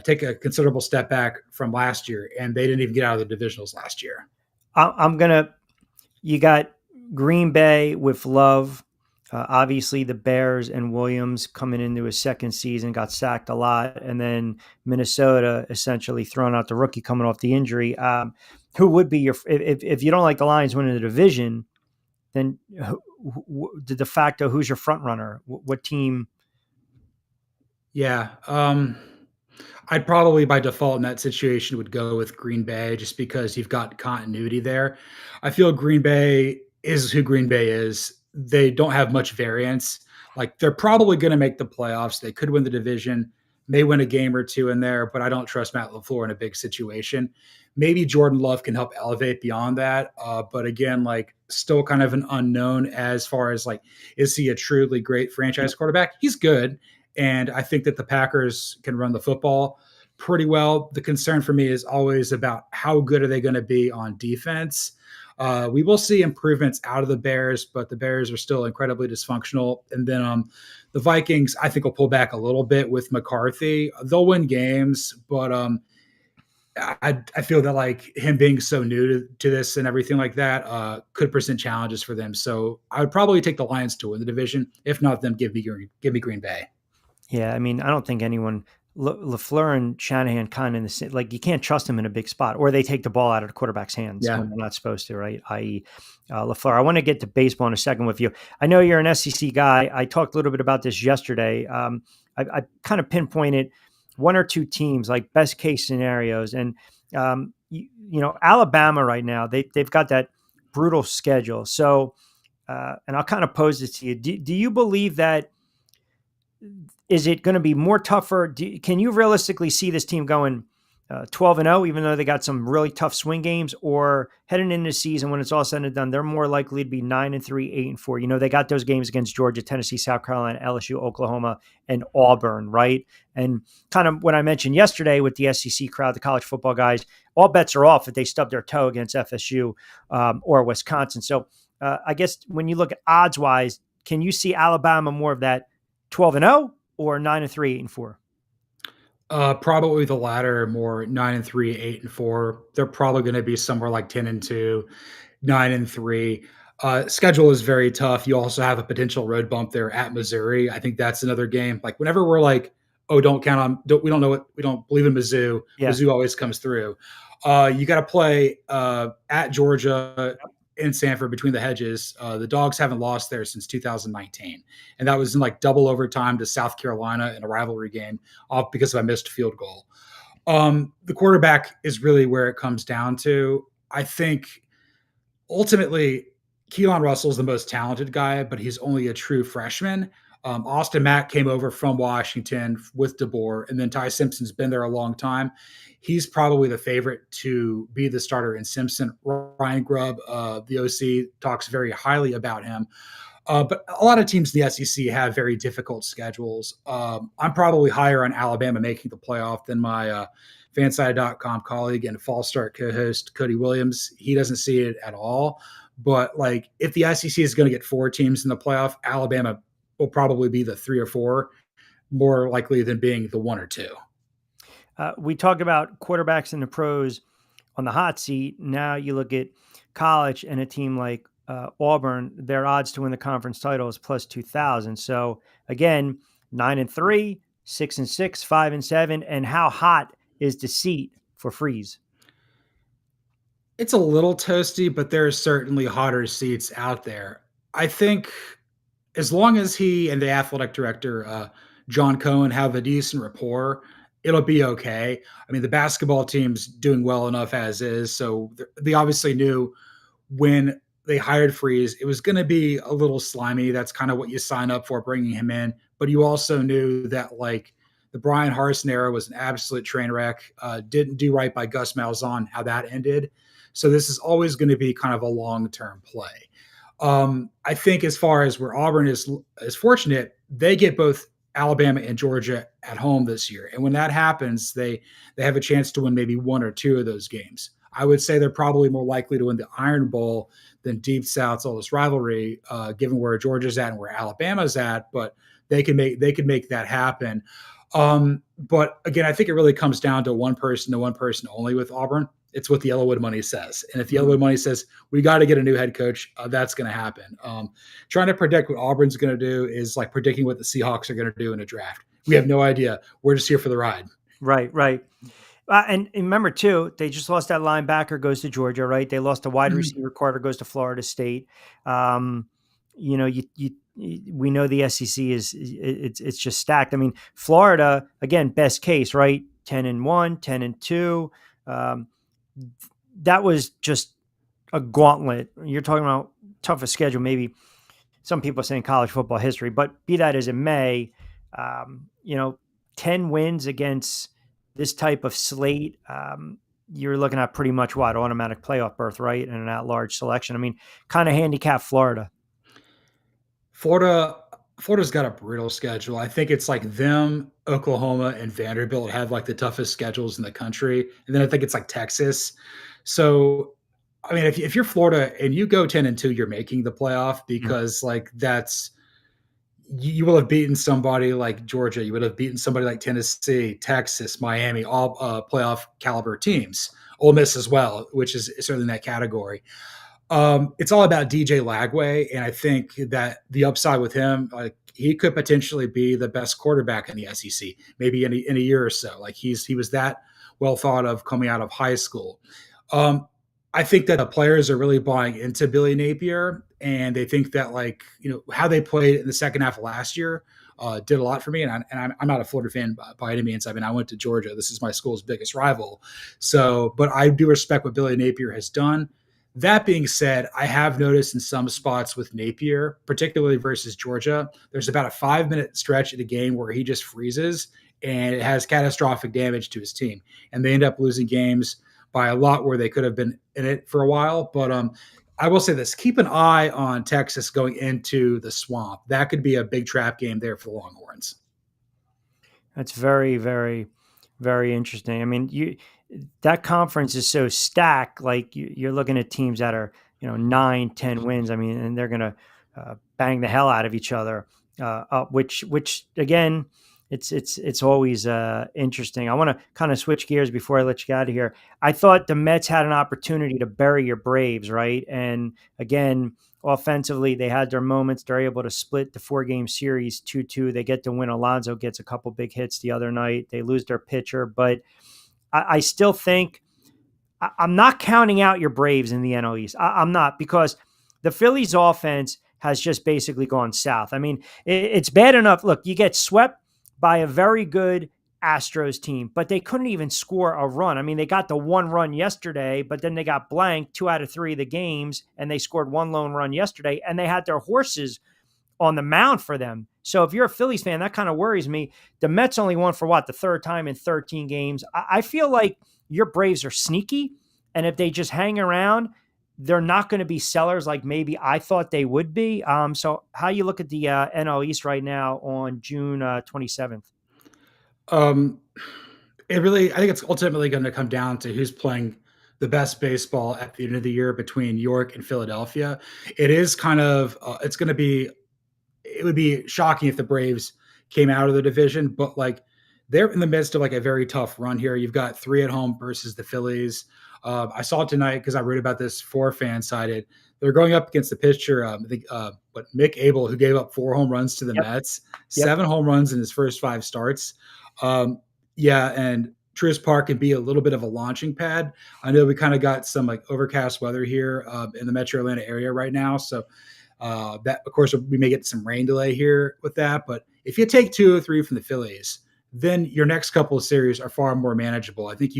take a considerable step back from last year, and they didn't even get out of the divisionals last year. You got Green Bay with Love. Obviously, the Bears and Williams coming into his second season got sacked a lot, and then Minnesota essentially throwing out the rookie coming off the injury. Who would be if you don't like the Lions winning the division, then de facto who's your front runner? What team? Yeah, I'd probably by default in that situation would go with Green Bay just because you've got continuity there. I feel Green Bay is who Green Bay is. They don't have much variance. Like they're probably going to make the playoffs. They could win the division, may win a game or 2 in there, but I don't trust Matt LaFleur in a big situation. Maybe Jordan Love can help elevate beyond that. But again, like still kind of an unknown as far as like, is he a truly great franchise quarterback? He's good. And I think that the Packers can run the football pretty well. The concern for me is always about how good are they going to be on defense. We will see improvements out of the Bears, but the Bears are still incredibly dysfunctional. And then the Vikings, I think, will pull back a little bit with McCarthy. They'll win games, but I feel that like him being so new to this and everything like that could present challenges for them. So I would probably take the Lions to win the division. If not, then give me Green Bay. Yeah, I mean, I don't think anyone LaFleur and Shanahan kind of in the same, like you can't trust them in a big spot, or they take the ball out of the quarterback's hands when they're not supposed to, right? I.e. LaFleur. I want to get to baseball in a second with you. I know you're an SEC guy. I talked a little bit about this yesterday. I kind of pinpointed 1 or 2 teams, like best case scenarios. And, Alabama right now, they've got that brutal schedule. So, and I'll kind of pose this to you. Do you believe that, is it going to be more tougher? Can you realistically see this team going 12-0, even though they got some really tough swing games, or heading into the season when it's all said and done, they're more likely to be 9-3, 8-4. They got those games against Georgia, Tennessee, South Carolina, LSU, Oklahoma, and Auburn, right? And kind of what I mentioned yesterday with the SEC crowd, the college football guys, all bets are off if they stub their toe against FSU or Wisconsin. So I guess when you look at odds wise, can you see Alabama more of that 12-0 or 9-3, 8-4? Probably the latter, more 9-3, 8-4. They're probably going to be somewhere like 10-2, 9-3. Schedule is very tough. You also have a potential road bump there at Missouri. I think that's another game. Like whenever we're like, oh, we don't know what, we don't believe in Mizzou. Yeah. Mizzou always comes through. You got to play at Georgia in Sanford between the hedges. The Dogs haven't lost there since 2019. And that was in like double overtime to South Carolina in a rivalry game off because of a missed field goal. The quarterback is really where it comes down to. I think ultimately Keelan Russell is the most talented guy, but he's only a true freshman. Austin Mack came over from Washington with DeBoer, and then Ty Simpson's been there a long time. He's probably the favorite to be the starter in Simpson. Ryan Grubb, the OC, talks very highly about him. But a lot of teams in the SEC have very difficult schedules. I'm probably higher on Alabama making the playoff than my fanside.com colleague and fall start co-host Cody Williams. He doesn't see it at all. But like if the SEC is going to get 4 teams in the playoff, Alabama will probably be the 3 or 4, more likely than being the 1 or 2. We talked about quarterbacks in the pros on the hot seat. Now you look at college and a team like Auburn, their odds to win the conference title is plus 2,000. So again, 9-3, 6-6, 5-7. And how hot is the seat for Freeze? It's a little toasty, but there are certainly hotter seats out there. I think as long as he and the athletic director, John Cohen, have a decent rapport, it'll be okay. I mean, the basketball team's doing well enough as is. So they obviously knew when they hired Freeze, it was going to be a little slimy. That's kind of what you sign up for, bringing him in. But you also knew that like the Brian Harsin era was an absolute train wreck. Didn't do right by Gus Malzahn, how that ended. So this is always going to be kind of a long-term play. I think as far as where Auburn is fortunate, they get both Alabama and Georgia at home this year. And when that happens, they have a chance to win maybe 1 or 2 of those games. I would say they're probably more likely to win the Iron Bowl than Deep South's oldest rivalry, given where Georgia's at and where Alabama's at. But they could make that happen. But again, I think it really comes down to one person only with Auburn. It's what the Yellowwood money says. And if the Yellowwood money says we got to get a new head coach, that's going to happen. Trying to predict what Auburn's going to do is like predicting what the Seahawks are going to do in a draft. We have no idea. We're just here for the ride. Right. And remember, too, they just lost that linebacker, goes to Georgia, right? They lost a wide receiver, Carter goes to Florida State. We know the SEC it's just stacked. I mean, Florida, again, best case, right? 10-1, 10-2. That was just a gauntlet. You're talking about toughest schedule, maybe some people are saying college football history, but be that as it may, 10 wins against this type of slate, you're looking at pretty much automatic playoff berth, right? And an at-large selection. I mean, kind of handicap Florida. Florida's got a brutal schedule. I think it's like them, Oklahoma, and Vanderbilt have like the toughest schedules in the country. And then I think it's like Texas. So, I mean, if you're Florida and you go 10-2, you're making the playoff because like you will have beaten somebody like Georgia. You would have beaten somebody like Tennessee, Texas, Miami, all playoff caliber teams. Ole Miss as well, which is certainly in that category. It's all about DJ Lagway, and I think that the upside with him, like he could potentially be the best quarterback in the SEC, maybe in a year or so. Like he was that well thought of coming out of high school. I think that the players are really buying into Billy Napier, and they think that how they played in the second half of last year did a lot for me. And I'm not a Florida fan by any means. I mean, I went to Georgia. This is my school's biggest rival. So, but I do respect what Billy Napier has done. That being said, I have noticed in some spots with Napier, particularly versus Georgia, there's about a 5-minute stretch of the game where he just freezes and it has catastrophic damage to his team. And they end up losing games by a lot where they could have been in it for a while. But I will say this: keep an eye on Texas going into the Swamp. That could be a big trap game there for the Longhorns. That's very, very, very interesting. I mean, that conference is so stacked. Like you're looking at teams that are 9, 10 wins. I mean, and they're gonna bang the hell out of each other. Which again, it's always interesting. I want to kind of switch gears before I let you get out of here. I thought the Mets had an opportunity to bury your Braves, right? And again, offensively, they had their moments. They're able to split the 4-game series 2-2. They get the win. Alonso gets a couple big hits the other night. They lose their pitcher, but I still think I'm not counting out your Braves in the NL East. I'm not, because the Phillies offense has just basically gone south. I mean, it's bad enough. Look, you get swept by a very good Astros team, but they couldn't even score a run. I mean, they got the 1 run yesterday, but then they got blanked 2 out of 3 of the games, and they scored 1 lone run yesterday, and they had their horses on the mound for them. So if you're a Phillies fan, that kind of worries me. The Mets only won for the 3rd time in 13 games. I feel like your Braves are sneaky, and if they just hang around, they're not going to be sellers like maybe I thought they would be. So how you look at the NL East right now on June 27th? I think it's ultimately going to come down to who's playing the best baseball at the end of the year between York and Philadelphia. It is kind of, it would be shocking if the Braves came out of the division, but like they're in the midst of like a very tough run here. You've got 3 at home versus the Phillies. I saw it tonight because I wrote about this for FanSided. They're going up against the pitcher, Mick Abel, who gave up 4 home runs to the Mets, 7 home runs in his first 5 starts. And Truist Park can be a little bit of a launching pad. I know we kind of got some like overcast weather here in the Metro Atlanta area right now. So that, of course, we may get some rain delay here with that. But if you take 2 or 3 from the Phillies, then your next couple of series are far more manageable. I think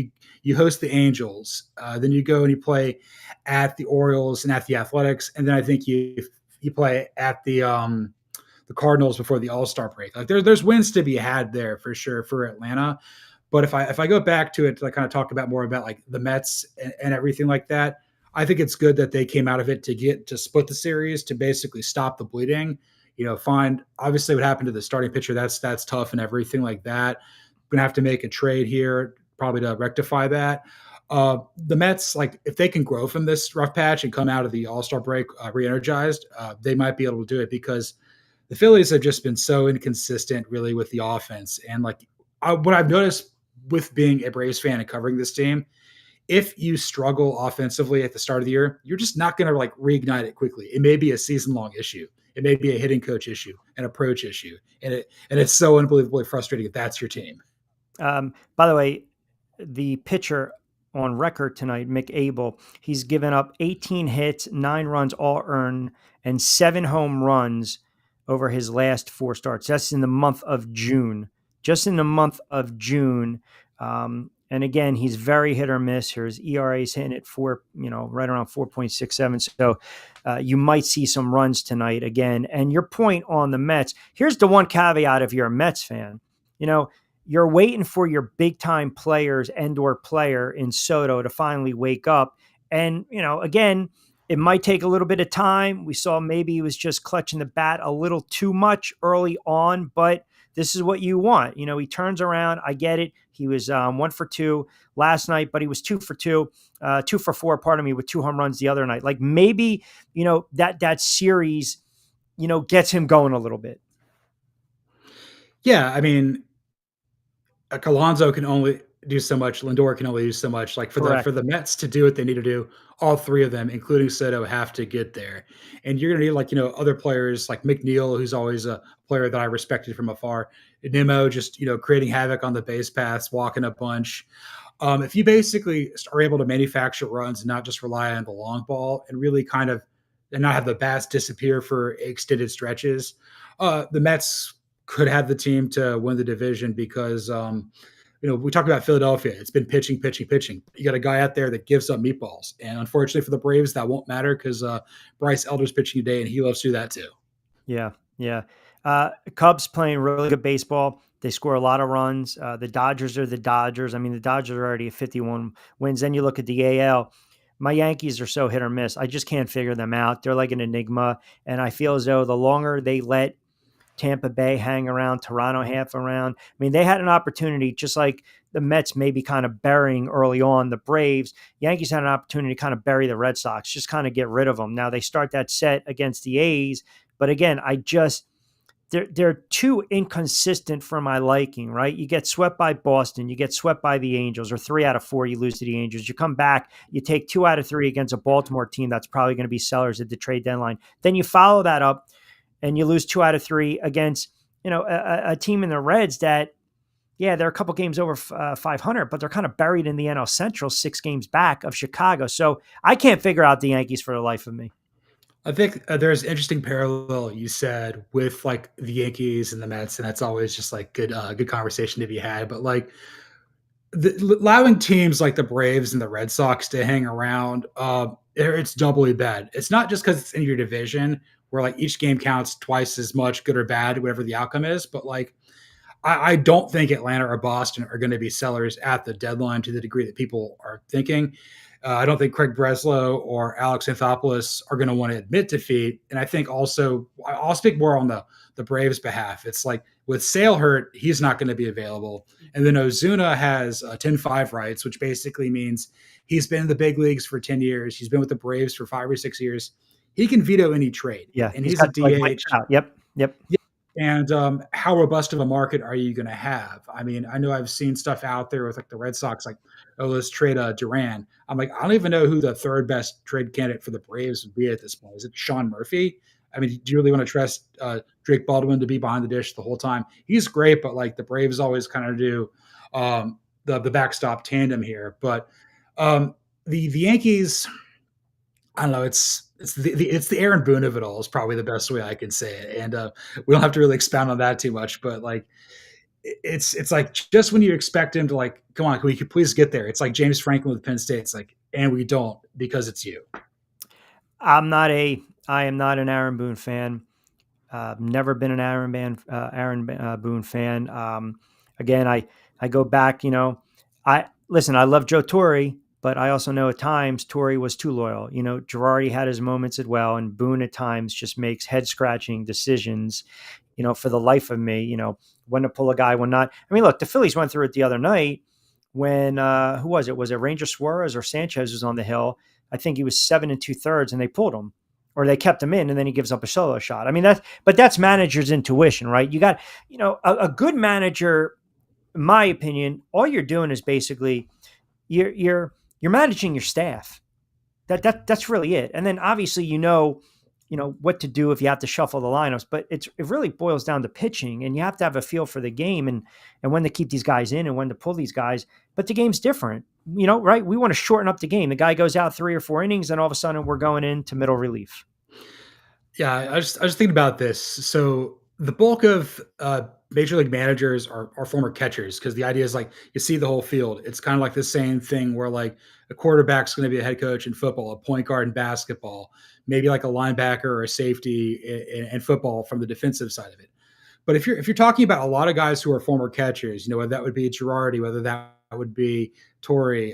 you host the Angels, then you go and you play at the Orioles and at the Athletics, and then I think you play at the Cardinals before the All-Star break. Like there's wins to be had there for sure for Atlanta. But if I go back to it to kind of talk about more about like the Mets and everything like that, I think it's good that they came out of it to split the series, to basically stop the bleeding. Find obviously what happened to the starting pitcher. That's tough and everything like that. Going to have to make a trade here probably to rectify that. The Mets, like if they can grow from this rough patch and come out of the All-Star break re-energized, they might be able to do it, because the Phillies have just been so inconsistent really with the offense. And like what I've noticed with being a Braves fan and covering this team, if you struggle offensively at the start of the year, you're just not going to like reignite it quickly. It may be a season-long issue. It may be a hitting coach issue, an approach issue. And it's so unbelievably frustrating if that's your team. By the way, the pitcher on record tonight, Mick Abel, he's given up 18 hits, 9 runs all earned, and 7 home runs over his last 4 starts. That's in the month of June. Just in the month of June. And again, he's very hit or miss. His ERA is hitting at 4, right around 4.67. So you might see some runs tonight again. And your point on the Mets, here's the one caveat if you're a Mets fan. You're waiting for your big time players and/or player in Soto to finally wake up. And, again, it might take a little bit of time. We saw maybe he was just clutching the bat a little too much early on, but this is what you want. He turns around. I get it. He was 1 for 2 last night, but he was 2 for 2, 2 for 4, with 2 home runs the other night. Like maybe, that series, gets him going a little bit. Yeah. I mean, Alonso can only do so much. Lindor can only do so much. Like for the Mets to do what they need to do, all 3 of them, including Soto, have to get there. And you're going to need other players like McNeil, who's always a player that I respected from afar. Nimmo just, creating havoc on the base paths, walking a bunch. If you basically are able to manufacture runs and not just rely on the long ball and really and not have the bats disappear for extended stretches, the Mets could have the team to win the division, because we talked about Philadelphia. It's been pitching. You got a guy out there that gives up meatballs. And unfortunately for the Braves, that won't matter, because Bryce Elder's pitching today, and he loves to do that too. Yeah. Cubs playing really good baseball. They score a lot of runs. The Dodgers are the Dodgers. I mean, the Dodgers are already at 51 wins. Then you look at the AL. My Yankees are so hit or miss. I just can't figure them out. They're like an enigma. And I feel as though the longer they let Tampa Bay hang around, Toronto half around. I mean, they had an opportunity, just like the Mets maybe kind of burying early on the Braves. Yankees had an opportunity to kind of bury the Red Sox, just kind of get rid of them. Now they start that set against the A's. But again, they're too inconsistent for my liking, right? You get swept by Boston, you get swept by the Angels, or 3 out of 4, you lose to the Angels. You come back, you take 2 out of 3 against a Baltimore team that's probably going to be sellers at the trade deadline. Then you follow that up and you lose 2 out of 3 against, a team in the Reds that, yeah, they're a couple games over 500, but they're kind of buried in the NL Central, 6 games back of Chicago. So I can't figure out the Yankees for the life of me. I think there's an interesting parallel you said with like the Yankees and the Mets, and that's always just like good conversation to be had. But like allowing teams like the Braves and the Red Sox to hang around, it's doubly bad. It's not just because it's in your division where like each game counts twice as much, good or bad, whatever the outcome is. But like, I don't think Atlanta or Boston are going to be sellers at the deadline to the degree that people are thinking. I don't think Craig Breslow or Alex Anthopoulos are going to want to admit defeat. And I think also, I'll speak more on the Braves' behalf. It's like with Sale hurt, he's not going to be available. And then Ozuna has 10-5 rights, which basically means he's been in the big leagues for 10 years. He's been with the Braves for 5 or 6 years. He can veto any trade. Yeah. And he's a DH. Yep. Yeah. And how robust of a market are you going to have? I mean, I know I've seen stuff out there with like the Red Sox, like, oh, let's trade Duran. I'm like, I don't even know who the third best trade candidate for the Braves would be at this point. Is it Sean Murphy? I mean, do you really want to trust Drake Baldwin to be behind the dish the whole time? He's great, but like the Braves always kind of do the backstop tandem here. But the Yankees, I don't know. It's the Aaron Boone of it all is probably the best way I can say it, and we don't have to really expound on that too much. But like, it's like just when you expect him to like, come on, we could please get there. It's like James Franklin with Penn State. It's like, and we don't because it's you. I am not an Aaron Boone fan. Never been an Aaron Boone fan. Again, I go back. I love Joe Torre. But I also know at times Torre was too loyal. Girardi had his moments as well, and Boone at times just makes head-scratching decisions, for the life of me, when to pull a guy, when not. I mean, look, the Phillies went through it the other night when, who was it? Was it Ranger Suarez or Sanchez was on the hill? I think he was 7 2/3, and they pulled him, or they kept him in, and then he gives up a solo shot. I mean, that's manager's intuition, right? You got, a good manager, in my opinion, all you're doing is basically you're managing your staff. That's really it. And then obviously, what to do if you have to shuffle the lineups, but it really boils down to pitching, and you have to have a feel for the game and when to keep these guys in and when to pull these guys. But the game's different, right? We want to shorten up the game. The guy goes out 3 or 4 innings, and all of a sudden we're going into middle relief. Yeah. I was thinking about this. So the bulk of major league managers are former catchers, because the idea is like you see the whole field. It's kind of like the same thing where like a quarterback's going to be a head coach in football, a point guard in basketball, maybe like a linebacker or a safety in football from the defensive side of it. But if you're talking about a lot of guys who are former catchers, whether that would be Girardi, whether that would be Torre,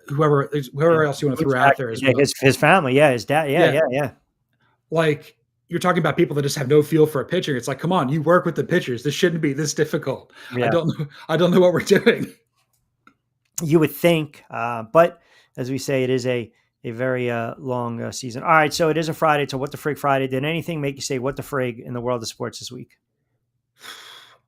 whoever else you want to throw out there as well. His family, his dad, yeah. Like, you're talking about people that just have no feel for a pitcher. It's like, come on, you work with the pitchers. This shouldn't be this difficult. Yeah. I don't know what we're doing. You would think, but as we say, it is a very long season. All right, so it is a Friday. So what the frig Friday? Did anything make you say what the frig in the world of sports this week?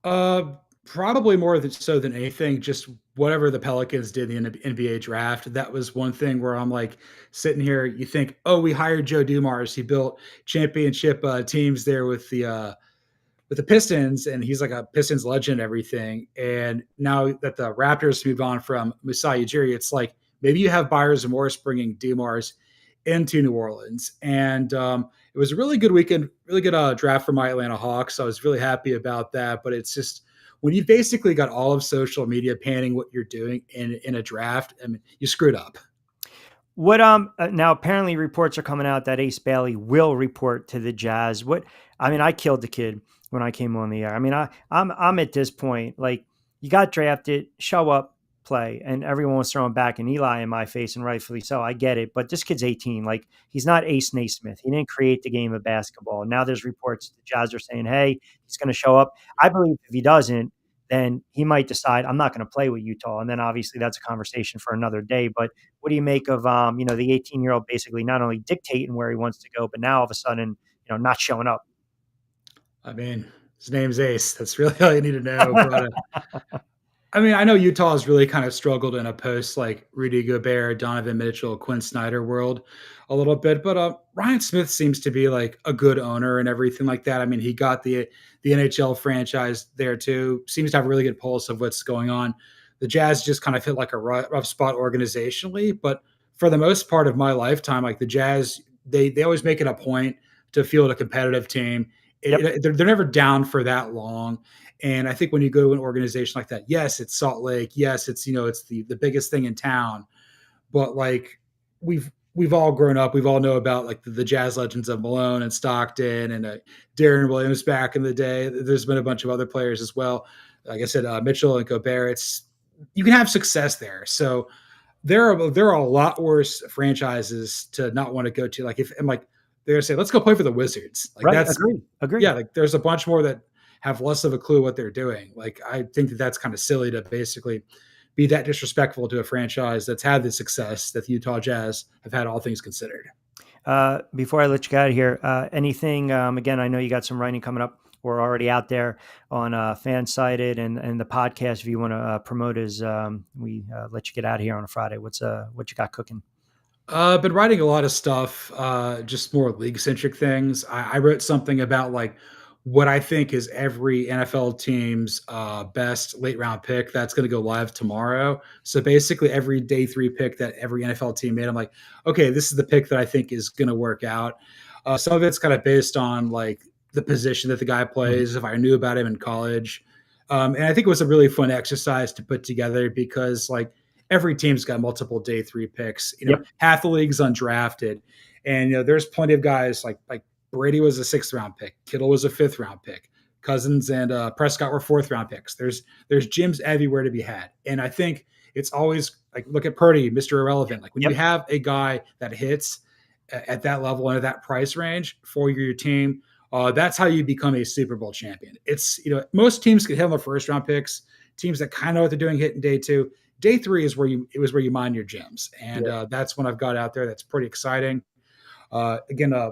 Probably more so than anything, just whatever the Pelicans did in the NBA draft. That was one thing where I'm like sitting here, you think, oh, we hired Joe Dumars. He built championship teams there with the Pistons, and he's like a Pistons legend and everything. And now that the Raptors move on from Masai Ujiri, it's like maybe you have Byers and Morris bringing Dumars into New Orleans. And it was a really good weekend, really good draft for my Atlanta Hawks. I was really happy about that. But it's just, when you basically got all of social media panning what you're doing in a draft, I mean, you screwed up. What now apparently reports are coming out that Ace Bailey will report to the Jazz. I killed the kid. when I came on the air. I mean, I'm at this point, like, you got drafted, show up, play, and everyone was throwing back and Eli in my face, and rightfully so. I get it, but this kid's 18. Like, he's not Ace Naismith. He didn't create the game of basketball. Now there's reports the Jazz are saying, hey, he's going to show up. I believe if he doesn't, then he might decide I'm not going to play with Utah. And then obviously that's a conversation for another day. But what do you make of, the 18-year-old basically not only dictating where he wants to go, but now all of a sudden, not showing up? I mean, his name's Ace. That's really all you need to know. But I mean, I know Utah has really kind of struggled in a post like Rudy Gobert, Donovan Mitchell, Quinn Snyder world a little bit, but Ryan Smith seems to be like a good owner and everything like that. I mean, he got the NHL franchise there too. Seems to have a really good pulse of what's going on. The Jazz just kind of hit like a rough spot organizationally, but for the most part of my lifetime, like the Jazz, they always make it a point to field a competitive team. Yep. They're never down for that long. And I think when you go to an organization like that, yes, it's Salt Lake. Yes, it's the biggest thing in town. But like we've all grown up, we've all know about like the Jazz legends of Malone and Stockton and Darren Williams back in the day. There's been a bunch of other players as well. Like I said, Mitchell and Gobert. You can have success there. So there are a lot worse franchises to not want to go to. Like if I'm like they're gonna say, let's go play for the Wizards. Like right. that's Agree. Yeah, like there's a bunch more that have less of a clue what they're doing. Like, I think that's kind of silly to basically be that disrespectful to a franchise that's had the success that the Utah Jazz have had, all things considered. Before I let you get out of here, anything, again, I know you got some writing coming up. We're already out there on Fansided and the podcast. If you want to promote as we let you get out of here on a Friday, what you got cooking? I've been writing a lot of stuff, just more league-centric things. I wrote something about like what I think is every NFL team's best late-round pick. That's going to go live tomorrow. So basically every day 3 pick that every NFL team made, I'm like, okay, this is the pick that I think is going to work out. Some of it's kind of based on like the position that the guy plays, if I knew about him in college. And I think it was a really fun exercise to put together because like every team's got multiple day 3 picks. Half the league's undrafted. And there's plenty of guys like Brady was a 6th round pick. Kittle was a 5th round pick. Cousins and Prescott were 4th round picks. There's gyms everywhere to be had. And I think it's always like, look at Purdy, Mr. Irrelevant. Like when you have a guy that hits at that level and at that price range for your team, that's how you become a Super Bowl champion. It's, most teams can hit on the 1st round picks. Teams that kind of know what they're doing hit in day 2. Day 3 is where you mine your gyms. And that's when I've got out there. That's pretty exciting. Again, I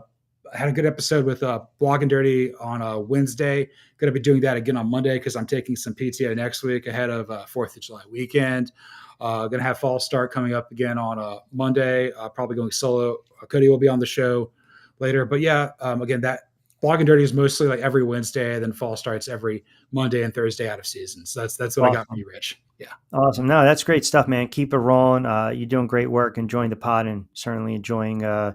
had a good episode with Blog and Dirty on Wednesday. Going to be doing that again on Monday because I'm taking some PTO next week ahead of 4th of July weekend. Going to have Fall Start coming up again on Monday. Probably going solo. Cody will be on the show later. But yeah, again, that Blog and Dirty is mostly like every Wednesday, and then Fall Starts every Monday and Thursday out of season. So that's what awesome. I got for you, Rich. Yeah. Awesome. No, that's great stuff, man. Keep it rolling. You're doing great work, enjoying the pod, and certainly enjoying the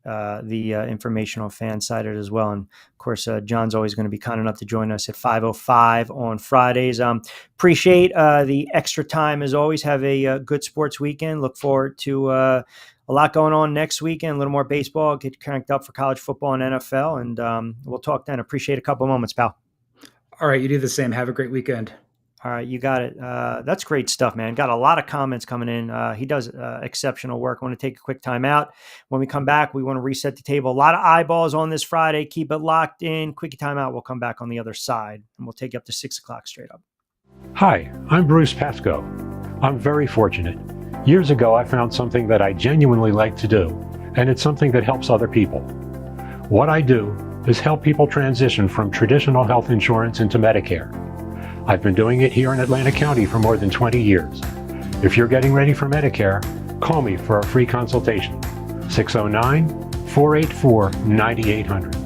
information on Fansided as well. And of course, John's always going to be kind enough to join us at 5:05 on Fridays. Appreciate the extra time as always. Have a good sports weekend. Look forward to a lot going on next weekend. A little more baseball. Get cranked up for college football and NFL. And we'll talk then. Appreciate a couple moments, pal. All right. You do the same. Have a great weekend. All right, you got it. That's great stuff, man. Got a lot of comments coming in. He does exceptional work. I want to take a quick time out. When we come back, we want to reset the table. A lot of eyeballs on this Friday. Keep it locked in. Quickie time out. We'll come back on the other side, and we'll take you up to 6 o'clock straight up. Hi, I'm Bruce Pascoe. I'm very fortunate. Years ago, I found something that I genuinely like to do, and it's something that helps other people. What I do is help people transition from traditional health insurance into Medicare. I've been doing it here in Atlantic County for more than 20 years. If you're getting ready for Medicare, call me for a free consultation. 609-484-9800.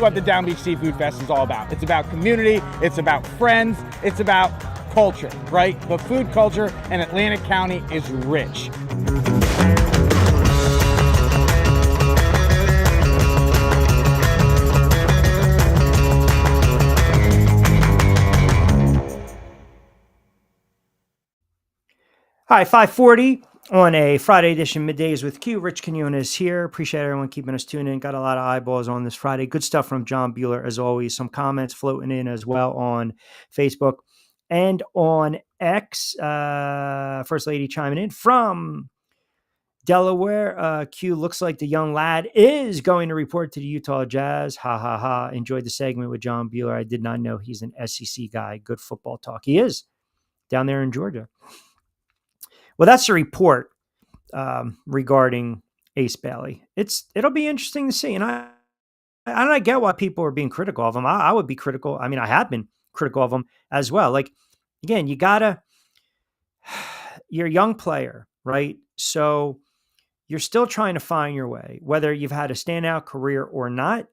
what the Down Beach Seafood Fest is all about. It's about community, it's about friends, it's about culture, right? The food culture in Atlantic County is rich. All right, 5:40 on a Friday edition Middays with Q. Rich Quinones here. Appreciate everyone keeping us tuned in. Got a lot of eyeballs on this Friday. Good stuff from John Bueller, as always. Some comments floating in as well on Facebook and on X. First Lady chiming in from Delaware. Q, looks like the young lad is going to report to the Utah Jazz. Ha, ha, ha. Enjoyed the segment with John Bueller. I did not know he's an SEC guy. Good football talk. He is down there in Georgia. Well, that's the report regarding Ace Bailey. It'll be interesting to see. And I get why people are being critical of him. I would be critical. I mean, I have been critical of him as well. Like, again, you're a young player, right? So you're still trying to find your way, whether you've had a standout career or not.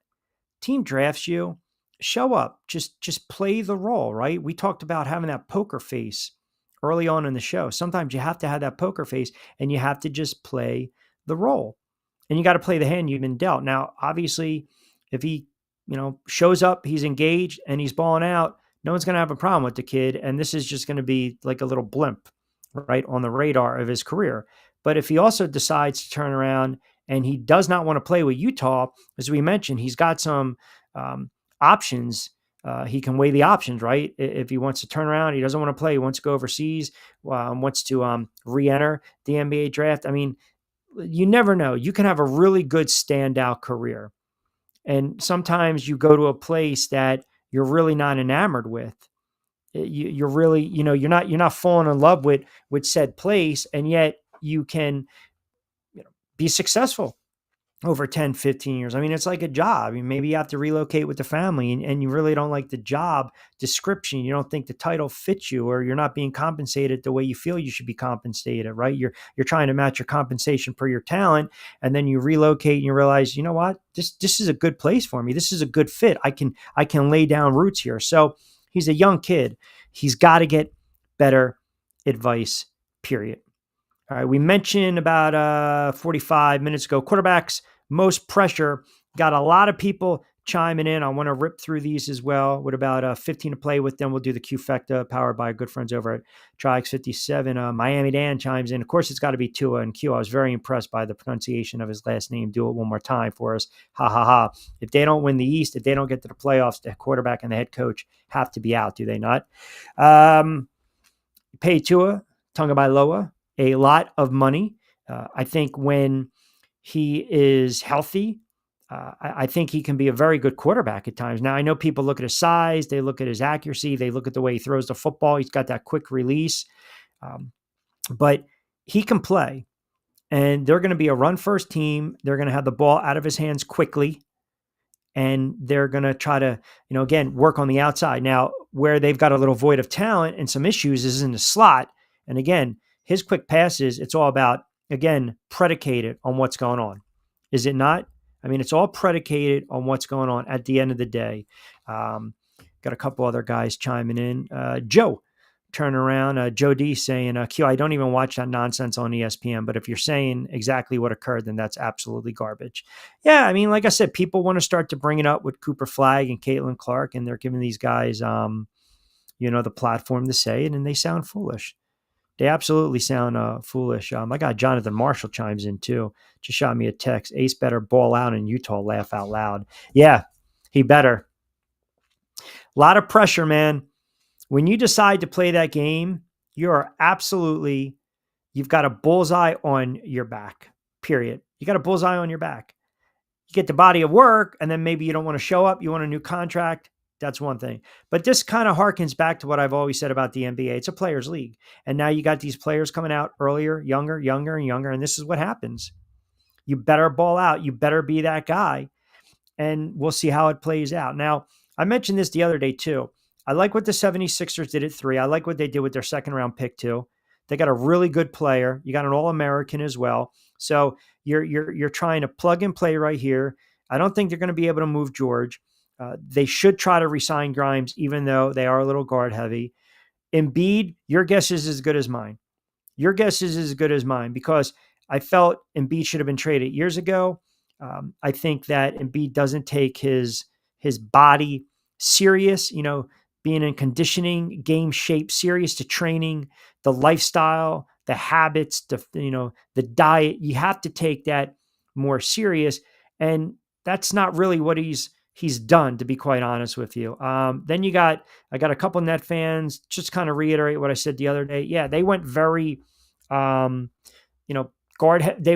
Team drafts you, show up, just play the role, right? We talked about having that poker face early on in the show. Sometimes you have to have that poker face and you have to just play the role, and you got to play the hand you've been dealt. Now, obviously, if he, shows up, he's engaged and he's balling out, no one's going to have a problem with the kid. And this is just going to be like a little blimp, right, on the radar of his career. But if he also decides to turn around and he does not want to play with Utah, as we mentioned, he's got some options. He can weigh the options, right? If he wants to turn around, he doesn't want to play, he wants to go overseas, wants to re-enter the NBA draft. I mean, you never know. You can have a really good standout career. And sometimes you go to a place that you're really not enamored with. You're really, you're not falling in love with said place, and yet you can be successful over 10, 15 years. I mean, it's like a job. I mean, maybe you have to relocate with the family and you really don't like the job description. You don't think the title fits you, or you're not being compensated the way you feel you should be compensated, right? You're trying to match your compensation per your talent. And then you relocate and you realize, you know what, this is a good place for me. This is a good fit. I can lay down roots here. So he's a young kid. He's got to get better advice, period. All right, we mentioned about 45 minutes ago, quarterbacks, most pressure. Got a lot of people chiming in. I want to rip through these as well. With about 15 to play with, then we'll do the Q-Fecta, powered by our good friends over at Triax57. Miami Dan chimes in. Of course, it's got to be Tua and Q. I was very impressed by the pronunciation of his last name. Do it one more time for us. Ha, ha, ha. If they don't win the East, if they don't get to the playoffs, the quarterback and the head coach have to be out, do they not? Pay Tua, Tagovailoa, a lot of money. I think when he is healthy, I think he can be a very good quarterback at times. Now, I know people look at his size, they look at his accuracy, they look at the way he throws the football. He's got that quick release, but he can play. And they're going to be a run-first team. They're going to have the ball out of his hands quickly, and they're going to try to, again, work on the outside. Now, where they've got a little void of talent and some issues is in the slot. And again, his quick passes, it's all about, again, predicated on what's going on. Is it not? I mean, it's all predicated on what's going on at the end of the day. Got a couple other guys chiming in. Joe, turn around. Joe D saying, Q, I don't even watch that nonsense on ESPN, but if you're saying exactly what occurred, then that's absolutely garbage. Yeah, I mean, like I said, people want to start to bring it up with Cooper Flagg and Caitlin Clark, and they're giving these guys, the platform to say it, and they sound foolish. They absolutely sound foolish. I got Jonathan Marshall chimes in too. Just shot me a text. Ace better ball out in Utah, laugh out loud. Yeah, he better. A lot of pressure, man. When you decide to play that game, you've got a bullseye on your back, period. You got a bullseye on your back. You get the body of work, and then maybe you don't want to show up. You want a new contract. That's one thing. But this kind of harkens back to what I've always said about the NBA. It's a players' league. And now you got these players coming out earlier, younger, and younger. And this is what happens. You better ball out. You better be that guy. And we'll see how it plays out. Now, I mentioned this the other day too. I like what the 76ers did at 3. I like what they did with their second round pick too. They got a really good player. You got an All-American as well. So you're trying to plug and play right here. I don't think they're going to be able to move George. They should try to re-sign Grimes, even though they are a little guard heavy. Embiid, your guess is as good as mine. Your guess is as good as mine, because I felt Embiid should have been traded years ago. I think that Embiid doesn't take his body serious, being in conditioning, game shape serious, to training, the lifestyle, the habits, the diet. You have to take that more serious. And that's not really what he's done, to be quite honest with you. Then I got a couple Net fans, just kind of reiterate what I said the other day. Yeah, they went very, they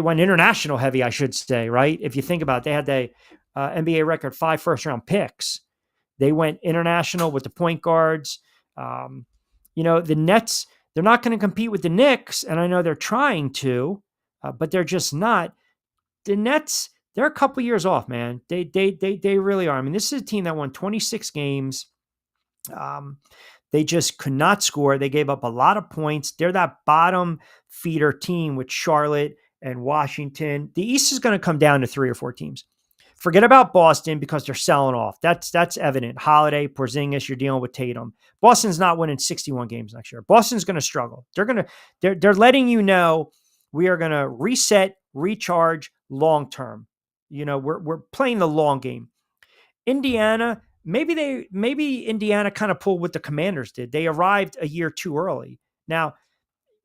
went international heavy, I should say, right? If you think about it, they had the NBA record 5 first-round picks. They went international with the point guards. The Nets, they're not going to compete with the Knicks, and I know they're trying to, but they're just not. The Nets, they're a couple years off, man. They really are. I mean, this is a team that won 26 games. They just could not score. They gave up a lot of points. They're that bottom feeder team with Charlotte and Washington. The East is going to come down to 3 or 4 teams. Forget about Boston, because they're selling off. That's evident. Holiday, Porzingis, you're dealing with Tatum. Boston's not winning 61 games next year. Boston's going to struggle. They're letting you know we are going to reset, recharge long term. We're playing the long game. Indiana, maybe Indiana kind of pulled what the Commanders did. They arrived a year too early. Now,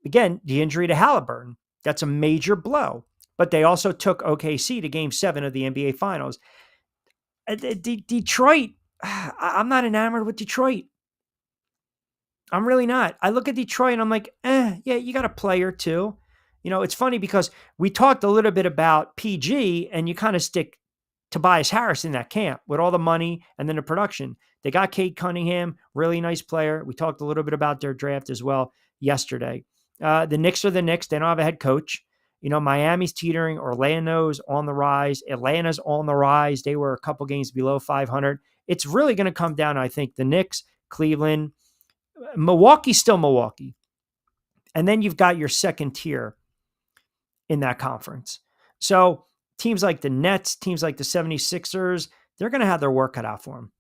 again, the injury to Halliburton, that's a major blow. But they also took OKC to Game 7 of the NBA Finals. Detroit, I'm not enamored with Detroit. I'm really not. I look at Detroit and I'm like, yeah, you got a player too. It's funny because we talked a little bit about PG, and you kind of stick Tobias Harris in that camp with all the money and then the production. They got Cade Cunningham, really nice player. We talked a little bit about their draft as well yesterday. The Knicks are the Knicks. They don't have a head coach. Miami's teetering. Orlando's on the rise. Atlanta's on the rise. They were a couple games below 500. It's really going to come down, I think, the Knicks, Cleveland, Milwaukee's still Milwaukee. And then you've got your second tier in that conference. So teams like the Nets, teams like the 76ers, they're going to have their work cut out for them.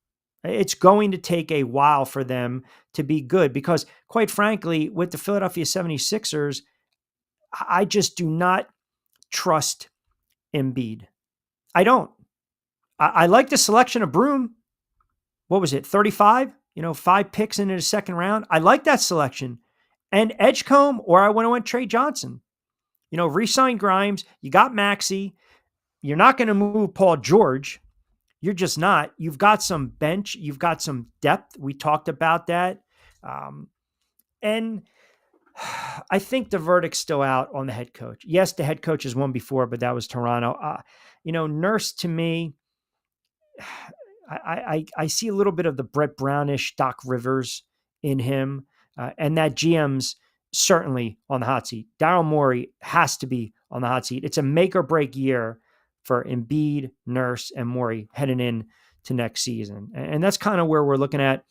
It's going to take a while for them to be good, because quite frankly, with the Philadelphia 76ers, I just do not trust Embiid. I don't. I like the selection of Broom. What was it, 35? 5 picks into the second round. I like that selection. And Edgecombe, or I went Trey Johnson. Re-sign Grimes. You got Maxey. You're not going to move Paul George. You're just not. You've got some bench. You've got some depth. We talked about that. And I think the verdict's still out on the head coach. Yes, the head coach has won before, but that was Toronto. Nurse, to me, I see a little bit of the Brett Brownish, Doc Rivers in him, and that GM's certainly on the hot seat. Daryl Morey has to be on the hot seat. It's a make or break year for Embiid, Nurse, and Morey heading in to next season. And that's kind of where we're looking at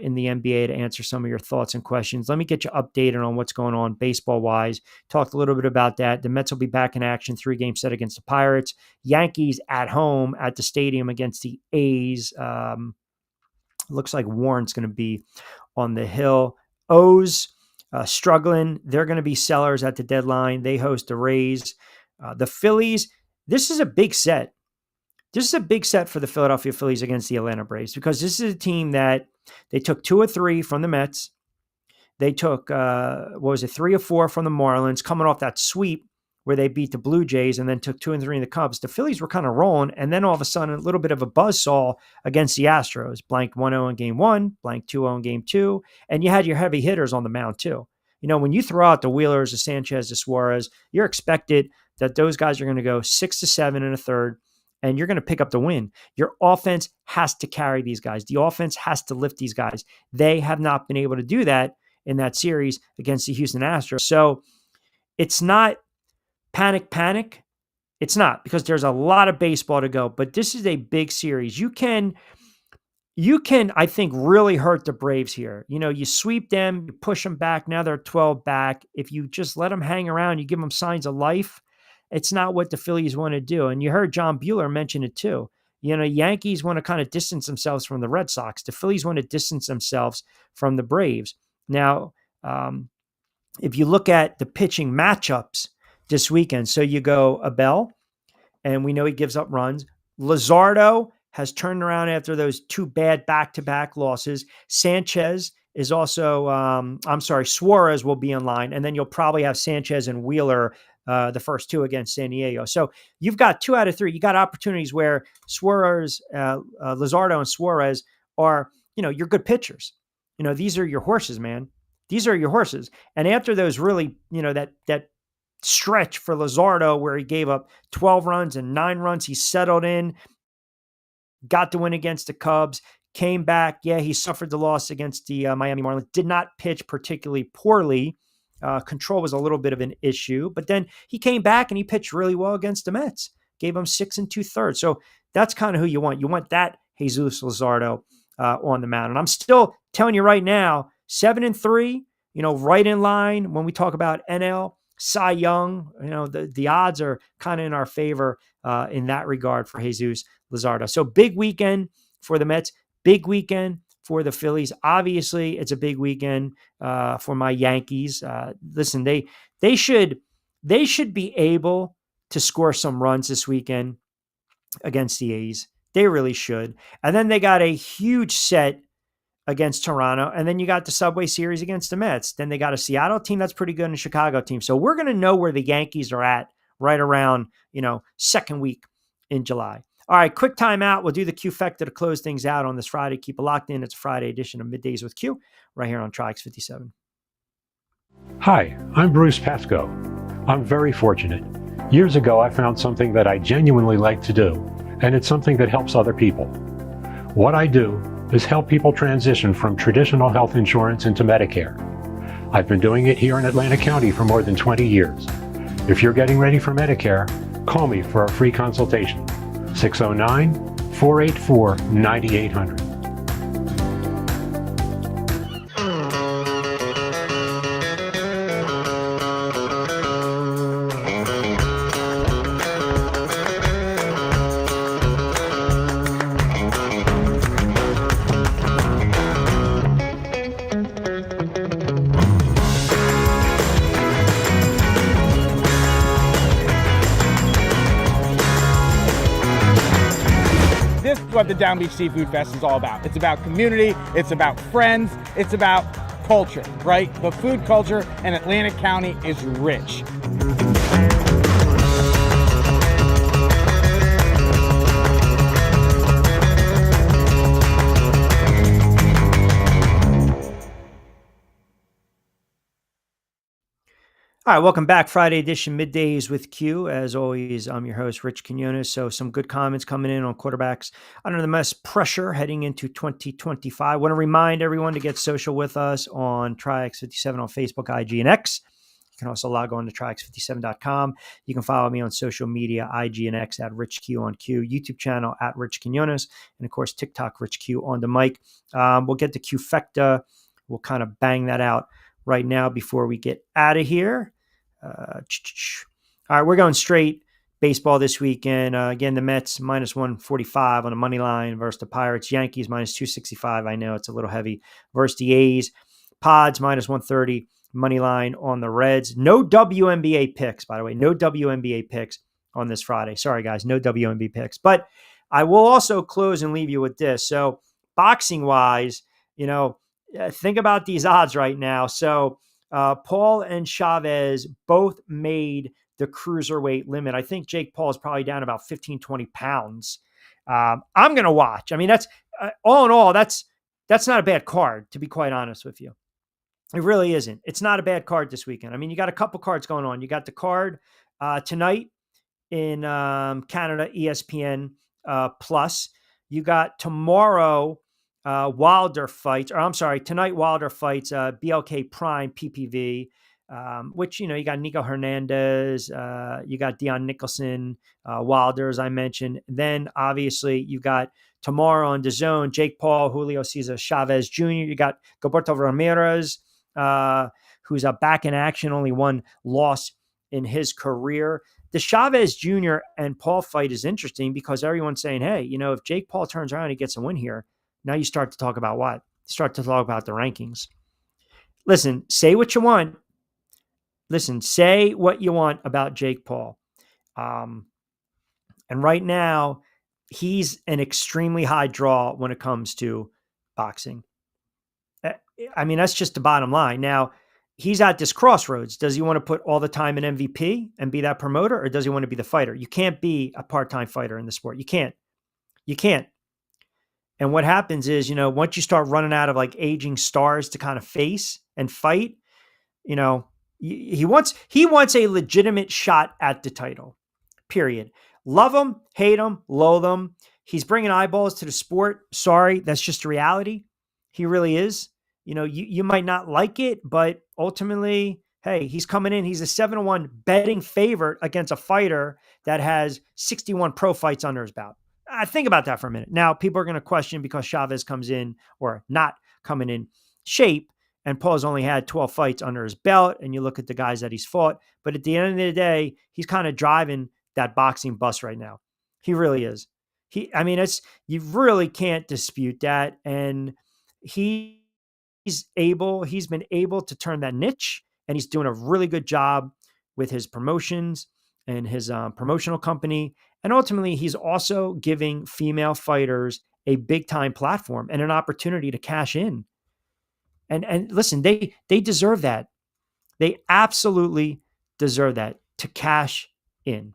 in the NBA to answer some of your thoughts and questions. Let me get you updated on what's going on baseball-wise. Talked a little bit about that. The Mets will be back in action, 3-game set against the Pirates. Yankees at home at the stadium against the A's. Looks like Warren's going to be on the hill. O's struggling. They're going to be sellers at the deadline. They host the Rays. The Phillies, this is a big set. This is a big set for the Philadelphia Phillies against the Atlanta Braves, because this is a team that they took 2 or 3 from the Mets. They took, 3 or 4 from the Marlins, coming off that sweep where they beat the Blue Jays, and then took 2 and 3 in the Cubs. The Phillies were kind of rolling, and then all of a sudden, a little bit of a buzzsaw against the Astros. Blanked 1-0 in Game 1, blanked 2-0 in Game 2, and you had your heavy hitters on the mound too. When you throw out the Wheelers, the Sanchez, the Suarez, you're expected that those guys are going to go 6 to 7 in a third, and you're going to pick up the win. Your offense has to carry these guys. The offense has to lift these guys. They have not been able to do that in that series against the Houston Astros. So it's not panic. It's not, because there's a lot of baseball to go, but this is a big series. You can, I think, really hurt the Braves here. You sweep them, you push them back. Now they're 12 back. If you just let them hang around, you give them signs of life, it's not what the Phillies want to do. And you heard John Buehler mention it too. Yankees want to kind of distance themselves from the Red Sox. The Phillies want to distance themselves from the Braves. Now, if you look at the pitching matchups this weekend, so you go Abel, and we know he gives up runs. Luzardo has turned around after those two bad back-to-back losses. Sanchez is also, Suarez will be in line, and then you'll probably have Sanchez and Wheeler the first two against San Diego. So you've got 2 out of 3. You got opportunities where Suarez, Luzardo and Suarez are, you're good pitchers. These are your horses, man. These are your horses. And after those really, that stretch for Luzardo where he gave up 12 runs and 9 runs, he settled in, got the win against the Cubs, came back. Yeah, he suffered the loss against the Miami Marlins, did not pitch particularly poorly. Control was a little bit of an issue, but then he came back and he pitched really well against the Mets, gave him 6 2/3. So that's kind of who you want. You want that Jesus Luzardo on the mound. And I'm still telling you right now, 7-3, right in line when we talk about NL, Cy Young, the odds are kind of in our favor in that regard for Jesus Luzardo. So big weekend for the Mets, big weekend for the Phillies. Obviously, it's a big weekend for my Yankees. Listen, they should be able to score some runs this weekend against the A's. They really should. And then they got a huge set against Toronto. And then you got the Subway Series against the Mets. Then they got a Seattle team that's pretty good and a Chicago team. So we're going to know where the Yankees are at right around, second week in July. All right, quick timeout. We'll do the Q Factor to close things out on this Friday. Keep it locked in. It's a Friday edition of Middays with Q right here on Triax57. Hi, I'm Bruce Pascoe. I'm very fortunate. Years ago, I found something that I genuinely like to do, and it's something that helps other people. What I do is help people transition from traditional health insurance into Medicare. I've been doing it here in Atlantic County for more than 20 years. If you're getting ready for Medicare, call me for a free consultation. 609-484-9800. What the Down Beach Seafood Fest is all about. It's about community, it's about friends, it's about culture, right? The food culture in Atlantic County is rich. All right, welcome back. Friday edition Middays with Q. As always, I'm your host, Rich Quinones. So some good comments coming in on quarterbacks under the most pressure heading into 2025. I want to remind everyone to get social with us on Triax57 on Facebook, IG, and X. You can also log on to Triax57.com. You can follow me on social media, IG and X at RichQ on Q, YouTube channel at Rich Quinones, and of course, TikTok, Rich Q on the mic. We'll get to Q-Fecta. We'll kind of bang that out right now before we get out of here. All right, we're going straight baseball this weekend. Again, the Mets minus 145 on the money line versus the Pirates. Yankees minus 265. I know it's a little heavy versus the A's. Pods minus 130 money line on the Reds. No WNBA picks, by the way. No WNBA picks on this Friday. Sorry, guys. No WNBA picks. But I will also close and leave you with this. So boxing-wise, think about these odds right now. So Paul and Chavez both made the cruiserweight limit. I think Jake Paul is probably down about 15, 20 pounds. I'm going to watch. I mean, that's all in all, that's not a bad card, to be quite honest with you. It really isn't. It's not a bad card this weekend. I mean, you got a couple cards going on. You got the card tonight in Canada, ESPN Plus. You got tomorrow Wilder fights, tonight Wilder fights BLK Prime PPV, which, you got Nico Hernandez, you got Dion Nicholson, Wilder, as I mentioned. Then obviously you got tomorrow on DAZN, Jake Paul, Julio Cesar Chavez Jr. You got Gilberto Ramirez, who's back in action, only one loss in his career. the Chavez Jr. and Paul fight is interesting because everyone's saying, hey, if Jake Paul turns around and he gets a win here, now you start to talk about what? You start to talk about the rankings. Listen, say what you want. Listen, say what you want about Jake Paul. And right now, he's an extremely high draw when it comes to boxing. I mean, that's just the bottom line. Now, he's at this crossroads. Does he want to put all the time in MVP and be that promoter, or does he want to be the fighter? You can't be a part-time fighter in the sport. You can't. You can't. And what happens is, once you start running out of like aging stars to kind of face and fight, he wants a legitimate shot at the title. Period. Love him, hate him, loathe him. He's bringing eyeballs to the sport. Sorry, that's just a reality. He really is. You might not like it, but ultimately, hey, he's coming in. He's a 7-1 betting favorite against a fighter that has 61 pro fights under his belt. Think about that for a minute. Now, people are going to question because Chavez comes in or not coming in shape, and Paul's only had 12 fights under his belt, and you look at the guys that he's fought. But at the end of the day, he's kind of driving that boxing bus right now. He really is. You really can't dispute that. And he's been able to turn that niche, and he's doing a really good job with his promotions and his promotional company. And ultimately, he's also giving female fighters a big time platform and an opportunity to cash in. And listen, they deserve that. They absolutely deserve that, to cash in.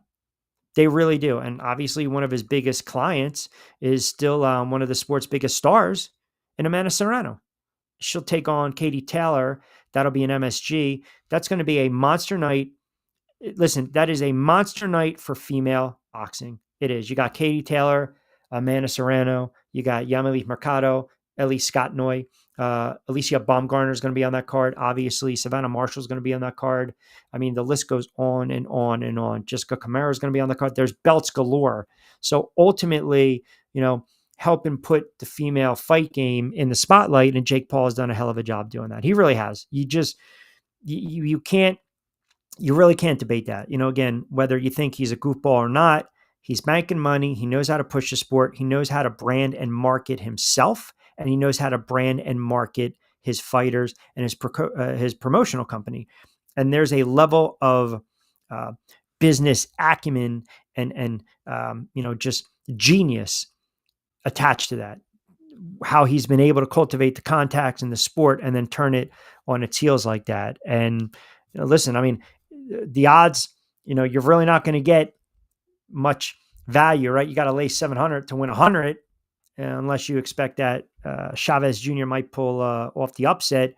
They really do. And obviously, one of his biggest clients is still one of the sport's biggest stars in Amanda Serrano. She'll take on Katie Taylor. That'll be an MSG. That's going to be a monster night. Listen, that is a monster night for female boxing. It is. You got Katie Taylor, Amanda Serrano. You got Yamilet Mercado, Elise Scott-Noy. Alicia Baumgartner is going to be on that card. Obviously, Savannah Marshall is going to be on that card. I mean, the list goes on and on and on. Jessica Camara is going to be on the card. There's belts galore. So ultimately, helping put the female fight game in the spotlight, and Jake Paul has done a hell of a job doing that. He really has. You really can't debate that. Again, whether you think he's a goofball or not, he's making money. He knows how to push the sport. He knows how to brand and market himself, and he knows how to brand and market his fighters and his promotional company. And there's a level of business acumen and just genius attached to that. How he's been able to cultivate the contacts in the sport and then turn it on its heels like that. And listen, I mean, the odds, you're really not going to get much value, right? You got to lay 700 to win 100, unless you expect that Chavez Jr. might pull off the upset.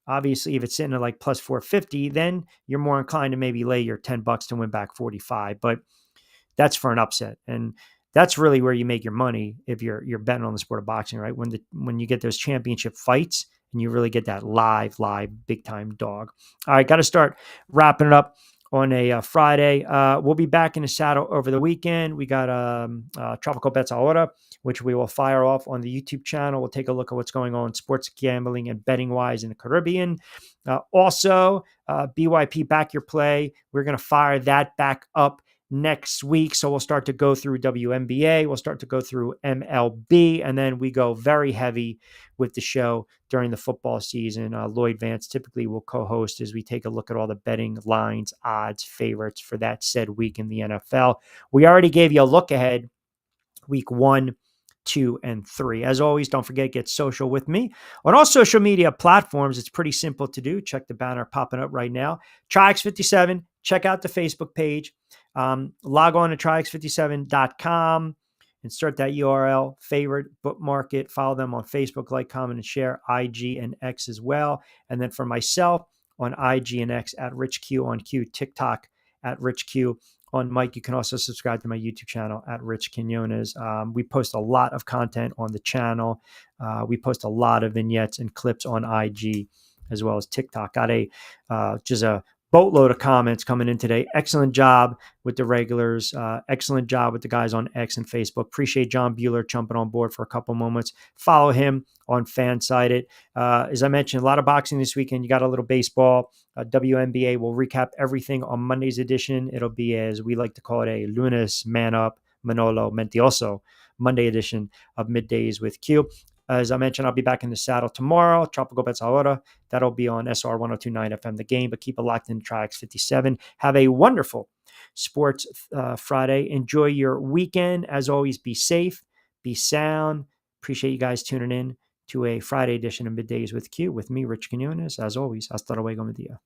Obviously, if it's sitting at like plus 450, then you're more inclined to maybe lay your $10 to win back 45. But that's for an upset, and that's really where you make your money if you're betting on the sport of boxing, right? When you get those championship fights and you really get that live big time dog. All right, got to start wrapping it up on a Friday. We'll be back in the saddle over the weekend. We got Tropical Bets Ahora, which we will fire off on the YouTube channel. We'll take a look at what's going on sports gambling and betting wise in the Caribbean. Also, BYP Back Your Play. We're going to fire that back up next week. So we'll start to go through WNBA. We'll start to go through MLB. And then we go very heavy with the show during the football season. Lloyd Vance typically will co-host as we take a look at all the betting lines, odds, favorites for that said week in the NFL. We already gave you a look ahead week 1, 2, and 3. As always, don't forget, get social with me on all social media platforms. It's pretty simple to do. Check the banner popping up right now. Triax57. Check out the Facebook page. Log on to Triax57.com. Insert that URL, favorite, bookmark it, follow them on Facebook, like, comment, and share, IG and X as well. And then for myself on IG and X at RichQ on Q, TikTok at RichQ on Mike. You can also subscribe to my YouTube channel at Rich Quinones. We post a lot of content on the channel. We post a lot of vignettes and clips on IG as well as TikTok. Got just a boatload of comments coming in today. Excellent job with the regulars. Excellent job with the guys on X and Facebook. Appreciate John Bueller jumping on board for a couple moments. Follow him on Fansided. As I mentioned, a lot of boxing this weekend. You got a little baseball. WNBA will recap everything on Monday's edition. It'll be, as we like to call it, a Lunes Man Up, Manolo Mentiroso Monday edition of Middays with Q. As I mentioned, I'll be back in the saddle tomorrow. Tropical Bets Ahora. That'll be on SR 1029 FM The Game, but keep it locked in Triax57. Have a wonderful Sports Friday. Enjoy your weekend. As always, be safe, be sound. Appreciate you guys tuning in to a Friday edition of Middays with Q with me, Rich Quinones. As always, hasta luego, mi dia.